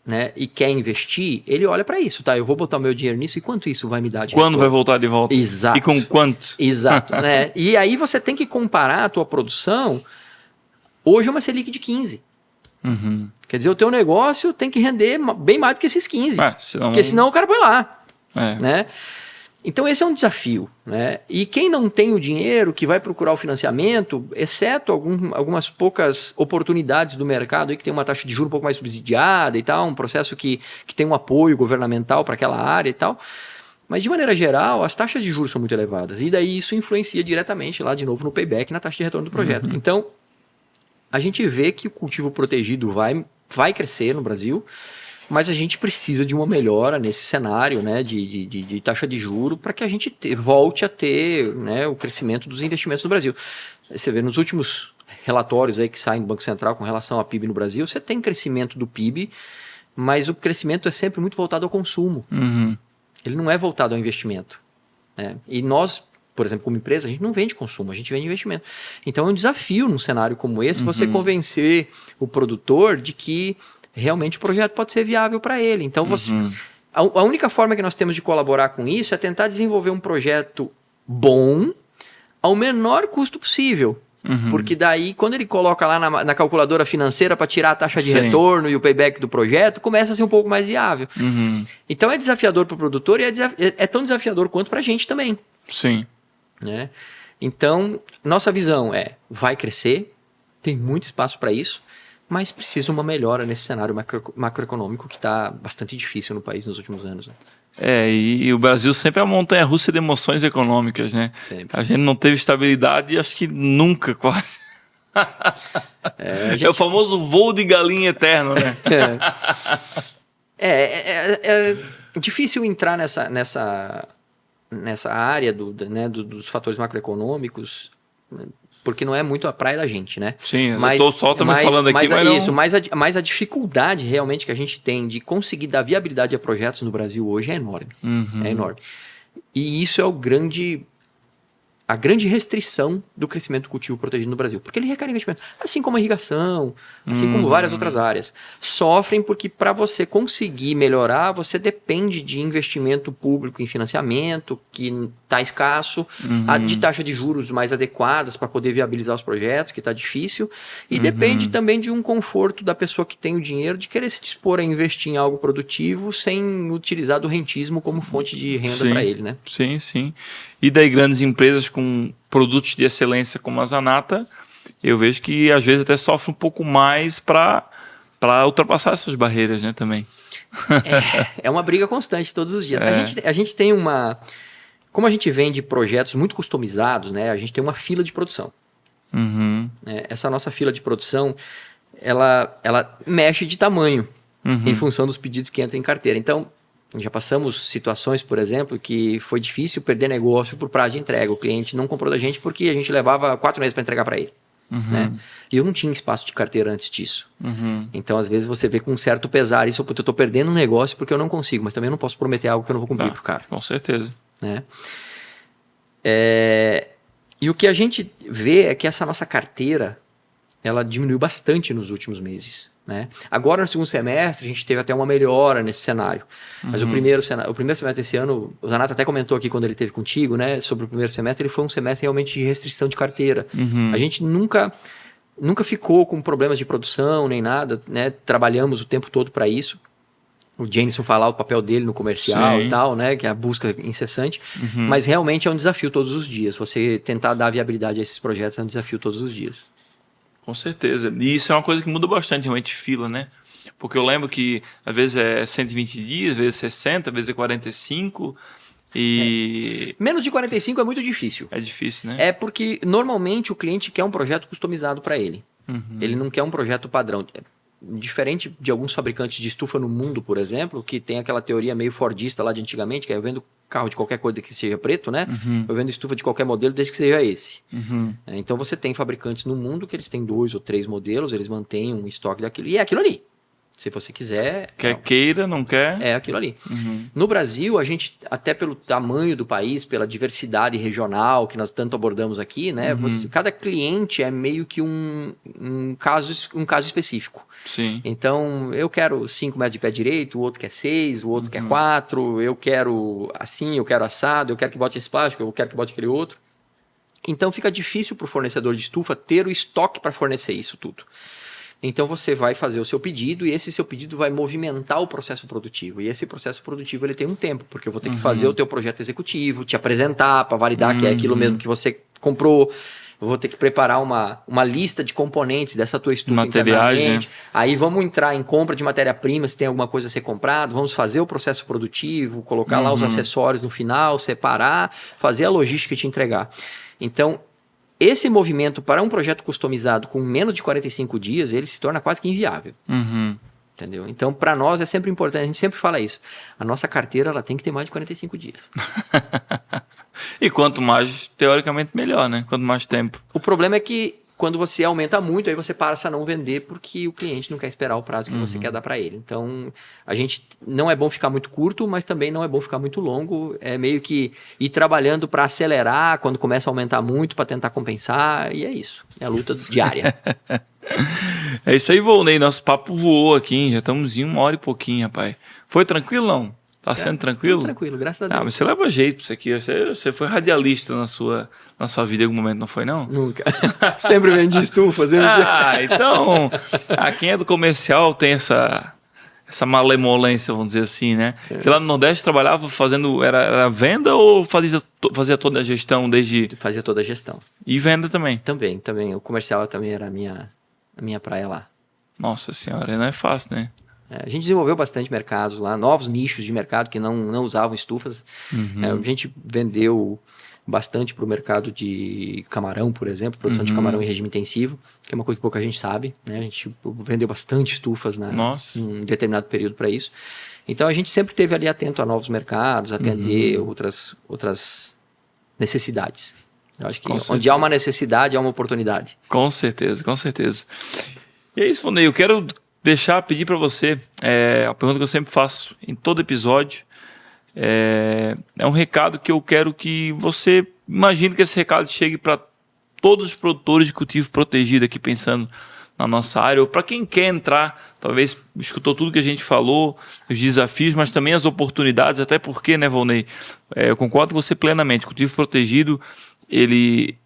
né, e quer investir, ele olha para isso. Tá, eu vou botar o meu dinheiro nisso e quanto isso vai me dar de Quando retorno? vai voltar de volta? Exato. E com quanto? Exato. Né? E aí você tem que comparar a tua produção. Hoje é uma Selic de 15. Quer dizer, o teu negócio tem que render bem mais do que esses 15. Porque senão o cara põe lá. Né? Então esse é um desafio. Né? E quem não tem o dinheiro, que vai procurar o financiamento, exceto algumas poucas oportunidades do mercado aí que tem uma taxa de juros um pouco mais subsidiada e tal, um processo que tem um apoio governamental para aquela área e tal, Mas, de maneira geral, as taxas de juros são muito elevadas. E daí isso influencia diretamente, lá de novo, no payback, na taxa de retorno do projeto. Então, a gente vê que o cultivo protegido vai crescer no Brasil, mas a gente precisa de uma melhora nesse cenário, né, de taxa de juro para que a gente volte a ter, né, o crescimento dos investimentos no Brasil. Você vê nos últimos relatórios aí que saem do Banco Central com relação ao PIB no Brasil, você tem crescimento do PIB, mas o crescimento é sempre muito voltado ao consumo. Ele não é voltado ao investimento. Né? E nós, por exemplo, como empresa, a gente não vende consumo, a gente vende investimento. Então é um desafio num cenário como esse você convencer o produtor de que realmente o projeto pode ser viável para ele. Então a única forma que nós temos de colaborar com isso é tentar desenvolver um projeto bom ao menor custo possível. Porque daí, quando ele coloca lá na calculadora financeira para tirar a taxa de retorno e o payback do projeto, começa a ser um pouco mais viável. Então é desafiador para o produtor e é tão desafiador quanto para a gente também. Sim. Né? Então, nossa visão vai crescer, tem muito espaço para isso, mas precisa uma melhora nesse cenário macroeconômico que está bastante difícil no país nos últimos anos. Né? E o Brasil sempre é uma montanha-russa de emoções econômicas, né? Sempre. A gente não teve estabilidade, acho que nunca, quase. É o famoso voo de galinha eterno, né? É difícil entrar nessa área dos fatores macroeconômicos, né? Porque não é muito a praia da gente, né? Sim, eu tô só também falando aqui, mas a dificuldade realmente que a gente tem de conseguir dar viabilidade a projetos no Brasil hoje é enorme. É enorme. E isso é a grande restrição do crescimento do cultivo protegido no Brasil. Porque ele requer investimento. Assim como a irrigação, assim como várias outras áreas. Sofrem porque para você conseguir melhorar, você depende de investimento público em financiamento, que está escasso, de taxa de juros mais adequadas para poder viabilizar os projetos, que está difícil. E depende também de um conforto da pessoa que tem o dinheiro de querer se dispor a investir em algo produtivo sem utilizar do rentismo como fonte de renda para ele, né? Sim, sim. E daí grandes empresas com produtos de excelência como a Zanata, eu vejo que às vezes até sofre um pouco mais para ultrapassar essas barreiras, né, também. É uma briga constante todos os dias. A gente tem como a gente vende projetos muito customizados, né, a gente tem uma fila de produção. Essa nossa fila de produção, ela mexe de tamanho em função dos pedidos que entram em carteira. Então, já passamos situações, por exemplo, que foi difícil perder negócio por prazo de entrega. O cliente não comprou da gente porque a gente levava 4 meses para entregar para ele. Né? E eu não tinha espaço de carteira antes disso. Então, às vezes, você vê com um certo pesar isso, eu estou perdendo um negócio porque eu não consigo, mas também eu não posso prometer algo que eu não vou cumprir pro cara. Com certeza. Né? E o que a gente vê é que essa nossa carteira, ela diminuiu bastante nos últimos meses. Né? Agora, no segundo semestre, a gente teve até uma melhora nesse cenário. Mas o primeiro semestre desse ano, o Zanata até comentou aqui quando ele esteve contigo, né, sobre o primeiro semestre, ele foi um semestre realmente de restrição de carteira. A gente nunca ficou com problemas de produção nem nada, né? Trabalhamos o tempo todo para isso. O Jameson falar o papel dele no comercial e tal, né? Que é a busca incessante. Mas realmente é um desafio todos os dias. Você tentar dar viabilidade a esses projetos é um desafio todos os dias. Com certeza. E isso é uma coisa que muda bastante, realmente, fila, né? Porque eu lembro que às vezes é 120 dias, às vezes 60, às vezes é 45 e... Menos de 45 é muito difícil. É difícil, né? É porque normalmente o cliente quer um projeto customizado para ele. Ele não quer um projeto padrão. Diferente de alguns fabricantes de estufa no mundo, por exemplo, que tem aquela teoria meio fordista lá de antigamente, que é eu vendo carro de qualquer coisa que seja preto, né? Eu vendo estufa de qualquer modelo, desde que seja esse. Então você tem fabricantes no mundo que eles têm 2 ou 3 modelos, eles mantêm um estoque daquilo, e é aquilo ali. Se você quiser... Queira, não quer... É aquilo ali. No Brasil, a gente, até pelo tamanho do país, pela diversidade regional que nós tanto abordamos aqui, né? Cada cliente é meio que um caso específico. Sim. Então, eu quero 5 metros de pé direito, o outro quer 6, o outro quer 4, eu quero assim, eu quero assado, eu quero que bote esse plástico, eu quero que bote aquele outro. Então, fica difícil para o fornecedor de estufa ter o estoque para fornecer isso tudo. Então você vai fazer o seu pedido e esse seu pedido vai movimentar o processo produtivo. E esse processo produtivo ele tem um tempo, porque eu vou ter que fazer o teu projeto executivo, te apresentar para validar que é aquilo mesmo que você comprou. eu vou ter que preparar uma lista de componentes dessa tua estufa Materiais, internamente. né? Aí vamos entrar em compra de matéria-prima, se tem alguma coisa a ser comprado, vamos fazer o processo produtivo, colocar lá os acessórios no final, separar, fazer a logística e te entregar. Então, esse movimento para um projeto customizado com menos de 45 dias, ele se torna quase que inviável. Uhum. Entendeu? Então, para nós é sempre importante, a gente sempre fala isso. A nossa carteira ela tem que ter mais de 45 dias. E quanto mais, teoricamente, melhor, né? Quanto mais tempo. O problema é que quando você aumenta muito, aí você passa a não vender porque o cliente não quer esperar o prazo que você quer dar para ele. Então, a gente não é bom ficar muito curto, mas também não é bom ficar muito longo. É meio que ir trabalhando para acelerar quando começa a aumentar muito, para tentar compensar. E é isso. É a luta diária. É isso aí, Volney. Nosso papo voou aqui, hein? Já estamos em 1 hora e pouquinho, rapaz. Foi tranquilo, não? Tá sendo tranquilo? Tudo tranquilo, graças a Deus. Ah, mas você leva jeito pra isso aqui. Você foi radialista na sua vida em algum momento, não foi, não? Nunca. Sempre vendi estufas. Então, quem é do comercial tem essa malemolência, vamos dizer assim, né? Que lá no Nordeste trabalhava fazendo, era venda ou fazia toda a gestão desde... Fazia toda a gestão. E venda também? Também. O comercial também era a minha praia lá. Nossa senhora, não é fácil, né? A gente desenvolveu bastante mercados lá, novos nichos de mercado que não usavam estufas. A gente vendeu bastante para o mercado de camarão, por exemplo, produção de camarão em regime intensivo, que é uma coisa que pouca gente sabe, né? A gente vendeu bastante estufas em determinado período para isso. Então a gente sempre esteve ali atento a novos mercados, atender outras necessidades. Eu acho que onde há uma necessidade, há uma oportunidade. Com certeza, com certeza. E é isso, Volney, eu quero pedir para você, a pergunta que eu sempre faço em todo episódio, é um recado que eu quero que você imagine que esse recado chegue para todos os produtores de cultivo protegido aqui pensando na nossa área, ou para quem quer entrar, talvez escutou tudo que a gente falou, os desafios, mas também as oportunidades, até porque, né, Volney, eu concordo com você plenamente, o cultivo protegido, ele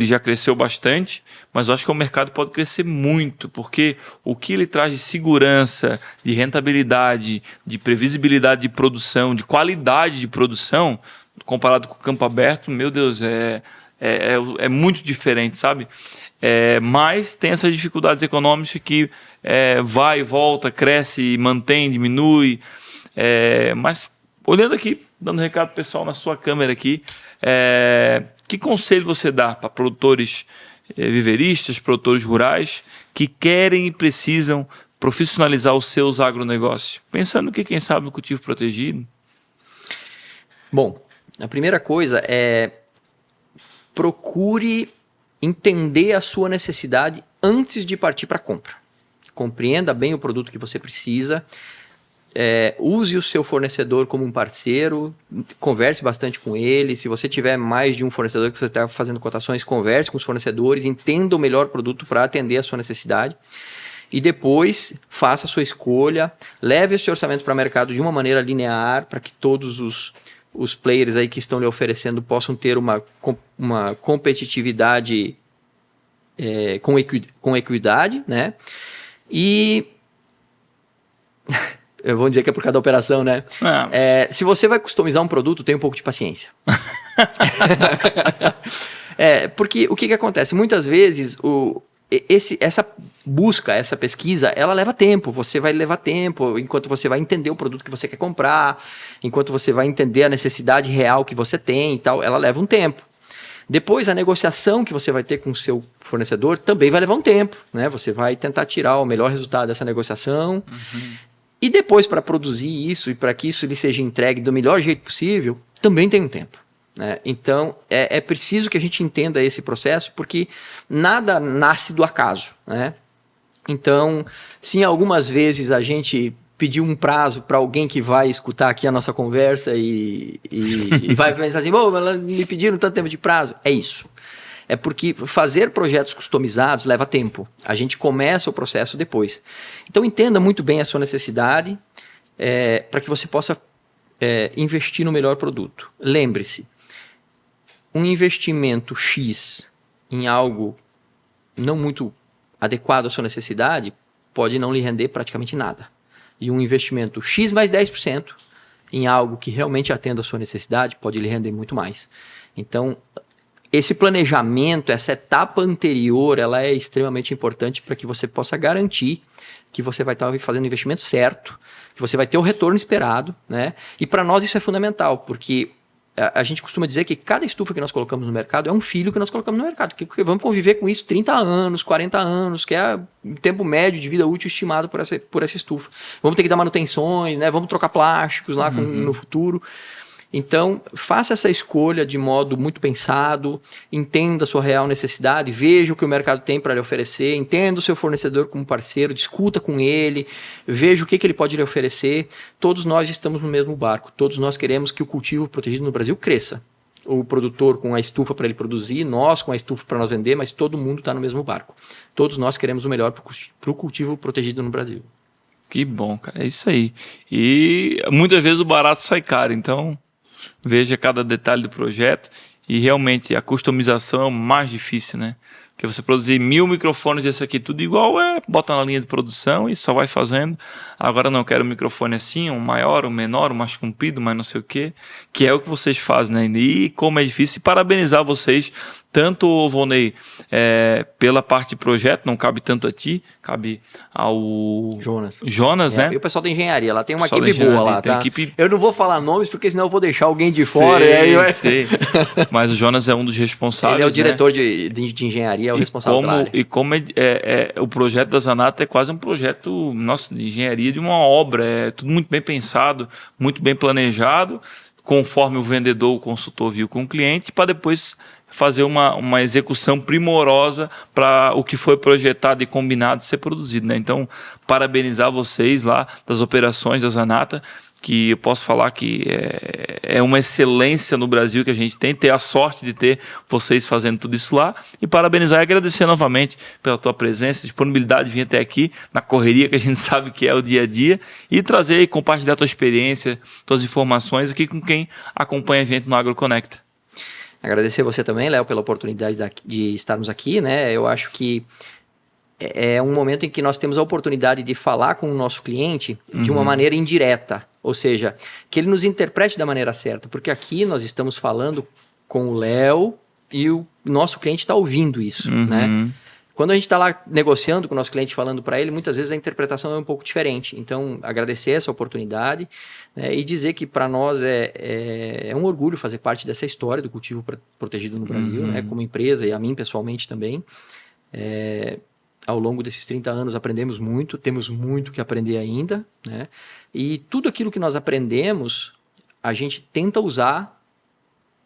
já cresceu bastante, mas eu acho que o mercado pode crescer muito, porque o que ele traz de segurança, de rentabilidade, de previsibilidade de produção, de qualidade de produção, comparado com o campo aberto, meu Deus, é muito diferente, sabe? Mas tem essas dificuldades econômicas que vai e volta, cresce, mantém, diminui. Mas olhando aqui, dando um recado pessoal na sua câmera aqui, que conselho você dá para produtores viveristas, produtores rurais que querem e precisam profissionalizar os seus agronegócios? Pensando que, quem sabe, no cultivo protegido. Bom, a primeira coisa é procure entender a sua necessidade antes de partir para a compra. Compreenda bem o produto que você precisa. Use o seu fornecedor como um parceiro, converse bastante com ele. Se você tiver mais de um fornecedor que você está fazendo cotações, converse com os fornecedores, entenda o melhor produto para atender a sua necessidade e depois faça a sua escolha, leve esse orçamento para o mercado de uma maneira linear para que todos os players aí que estão lhe oferecendo possam ter uma competitividade com equidade, né? E... eu vou dizer que é por causa da operação, né? Se você vai customizar um produto, tenha um pouco de paciência. Porque o que acontece? Muitas vezes essa busca, essa pesquisa, ela leva tempo. Você vai levar tempo enquanto você vai entender o produto que você quer comprar, enquanto você vai entender a necessidade real que você tem e tal, ela leva um tempo. Depois, a negociação que você vai ter com o seu fornecedor também vai levar um tempo, né? Você vai tentar tirar o melhor resultado dessa negociação. E depois, para produzir isso e para que isso lhe seja entregue do melhor jeito possível, também tem um tempo, né? Então, é preciso que a gente entenda esse processo, porque nada nasce do acaso, né? Então, se algumas vezes a gente pedir um prazo para alguém que vai escutar aqui a nossa conversa e vai pensar assim, me pediram tanto tempo de prazo, é isso. É porque fazer projetos customizados leva tempo. A gente começa o processo depois. Então, entenda muito bem a sua necessidade para que você possa investir no melhor produto. Lembre-se, um investimento X em algo não muito adequado à sua necessidade pode não lhe render praticamente nada. E um investimento X mais 10% em algo que realmente atenda a sua necessidade pode lhe render muito mais. Então, esse planejamento, essa etapa anterior, ela é extremamente importante para que você possa garantir que você vai estar fazendo o investimento certo, que você vai ter o retorno esperado, né? E para nós isso é fundamental, porque a gente costuma dizer que cada estufa que nós colocamos no mercado é um filho que nós colocamos no mercado, que vamos conviver com isso 30 anos, 40 anos, que é o tempo médio de vida útil estimado por essa estufa. Vamos ter que dar manutenções, né? Vamos trocar plásticos lá no futuro. Então, faça essa escolha de modo muito pensado, entenda a sua real necessidade, veja o que o mercado tem para lhe oferecer, entenda o seu fornecedor como parceiro, discuta com ele, veja o que ele pode lhe oferecer. Todos nós estamos no mesmo barco, todos nós queremos que o cultivo protegido no Brasil cresça. O produtor com a estufa para ele produzir, nós com a estufa para nós vender, mas todo mundo está no mesmo barco. Todos nós queremos o melhor para o cultivo protegido no Brasil. Que bom, cara, é isso aí. E muitas vezes o barato sai caro, então veja cada detalhe do projeto e realmente a customização é o mais difícil, né? Porque você produzir 1000 microfones desse aqui tudo igual, bota na linha de produção e só vai fazendo. Agora não, quero um microfone assim, um maior, um menor, um mais comprido, mais não sei o quê, que é o que vocês fazem, né? E como é difícil, e parabenizar vocês, tanto, Volney, pela parte de projeto, não cabe tanto a ti, cabe ao Jonas, né? E o pessoal da engenharia, lá tem uma Pessoal equipe da boa lá, tem tá? equipe... Eu não vou falar nomes, porque senão eu vou deixar alguém de fora. E aí Sei. Mas o Jonas é um dos responsáveis. Ele é o diretor, né? de engenharia, é o responsável pela área. E como o projeto da Zanata é quase um projeto de engenharia de uma obra, é tudo muito bem pensado, muito bem planejado, conforme o vendedor, o consultor viu com o cliente, para depois fazer uma execução primorosa para o que foi projetado e combinado ser produzido, né? Então, parabenizar vocês lá das operações da Zanata, que eu posso falar que é uma excelência no Brasil que a gente tem, ter a sorte de ter vocês fazendo tudo isso lá, e parabenizar e agradecer novamente pela tua presença, disponibilidade de vir até aqui, na correria que a gente sabe que é o dia a dia, e trazer e compartilhar a tua experiência, tuas informações aqui com quem acompanha a gente no AgroConecta. Agradecer você também, Léo, pela oportunidade de estarmos aqui, né? Eu acho que é um momento em que nós temos a oportunidade de falar com o nosso cliente de uma maneira indireta, ou seja, que ele nos interprete da maneira certa, porque aqui nós estamos falando com o Léo e o nosso cliente está ouvindo isso, né? Quando a gente está lá negociando com o nosso cliente, falando para ele, muitas vezes a interpretação é um pouco diferente. Então, agradecer essa oportunidade, né, e dizer que para nós é um orgulho fazer parte dessa história do cultivo protegido no Brasil, né, como empresa, e a mim pessoalmente também. Ao longo desses 30 anos aprendemos muito, temos muito que aprender ainda, né? E tudo aquilo que nós aprendemos, a gente tenta usar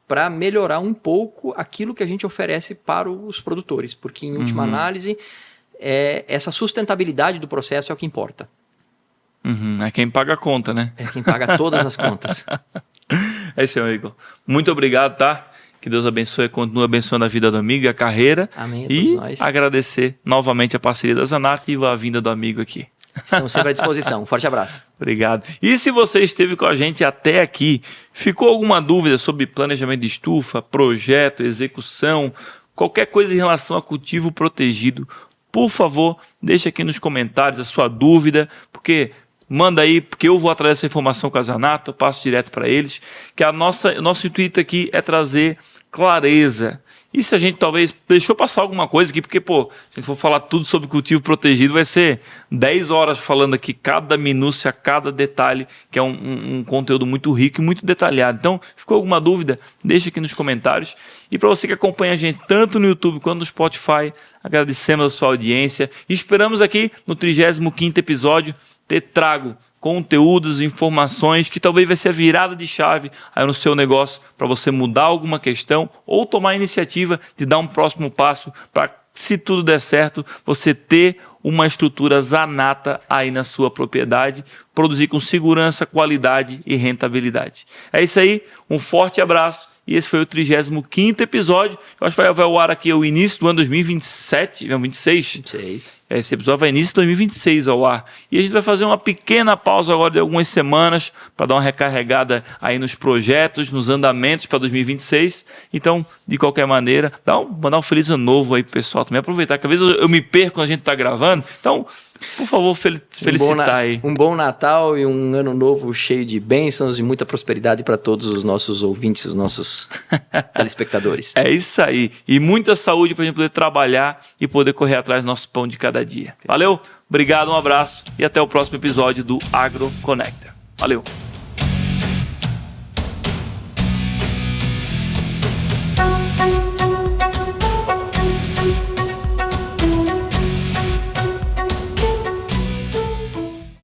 para melhorar um pouco aquilo que a gente oferece para os produtores, porque em última análise, essa sustentabilidade do processo é o que importa. É quem paga a conta, né? É quem paga todas as contas. É isso, meu amigo. Muito obrigado, tá? Que Deus abençoe e continue abençoando a vida do amigo e a carreira. Amém, a e todos nós. agradecer novamente a parceria da Zanata e a vinda do amigo aqui. Estamos sempre à disposição. Um forte abraço. Obrigado. E se você esteve com a gente até aqui, ficou alguma dúvida sobre planejamento de estufa, projeto, execução, qualquer coisa em relação a cultivo protegido, por favor, deixe aqui nos comentários a sua dúvida, porque manda aí, porque eu vou atrás dessa informação com a Zanata, eu passo direto para eles, que o nosso intuito aqui é trazer clareza. E se a gente talvez deixou passar alguma coisa aqui, porque, se a gente for falar tudo sobre cultivo protegido, vai ser 10 horas falando aqui cada minúcia, cada detalhe, que é um conteúdo muito rico e muito detalhado. Então, ficou alguma dúvida? Deixa aqui nos comentários. E para você que acompanha a gente tanto no YouTube quanto no Spotify, agradecemos a sua audiência. E esperamos aqui no 35º episódio ter trago conteúdos, informações que talvez vai ser a virada de chave aí no seu negócio para você mudar alguma questão ou tomar a iniciativa de dar um próximo passo para, se tudo der certo, você ter uma estrutura Zanata aí na sua propriedade, produzir com segurança, qualidade e rentabilidade. É isso aí, um forte abraço e esse foi o 35º episódio. Eu acho que vai ao ar aqui o início do ano 2027, não, 26. Esse episódio vai início de 2026 ao ar. E a gente vai fazer uma pequena pausa agora de algumas semanas para dar uma recarregada aí nos projetos, nos andamentos para 2026. Então, de qualquer maneira, mandar um feliz ano novo aí pro pessoal também. Aproveitar que às vezes eu me perco quando a gente está gravando. Então, Por favor, felicitar aí. Um bom Natal e um ano novo cheio de bênçãos e muita prosperidade para todos os nossos ouvintes, os nossos telespectadores. É isso aí. E muita saúde para a gente poder trabalhar e poder correr atrás do nosso pão de cada dia. Valeu, obrigado, um abraço e até o próximo episódio do Agro Connector. Valeu.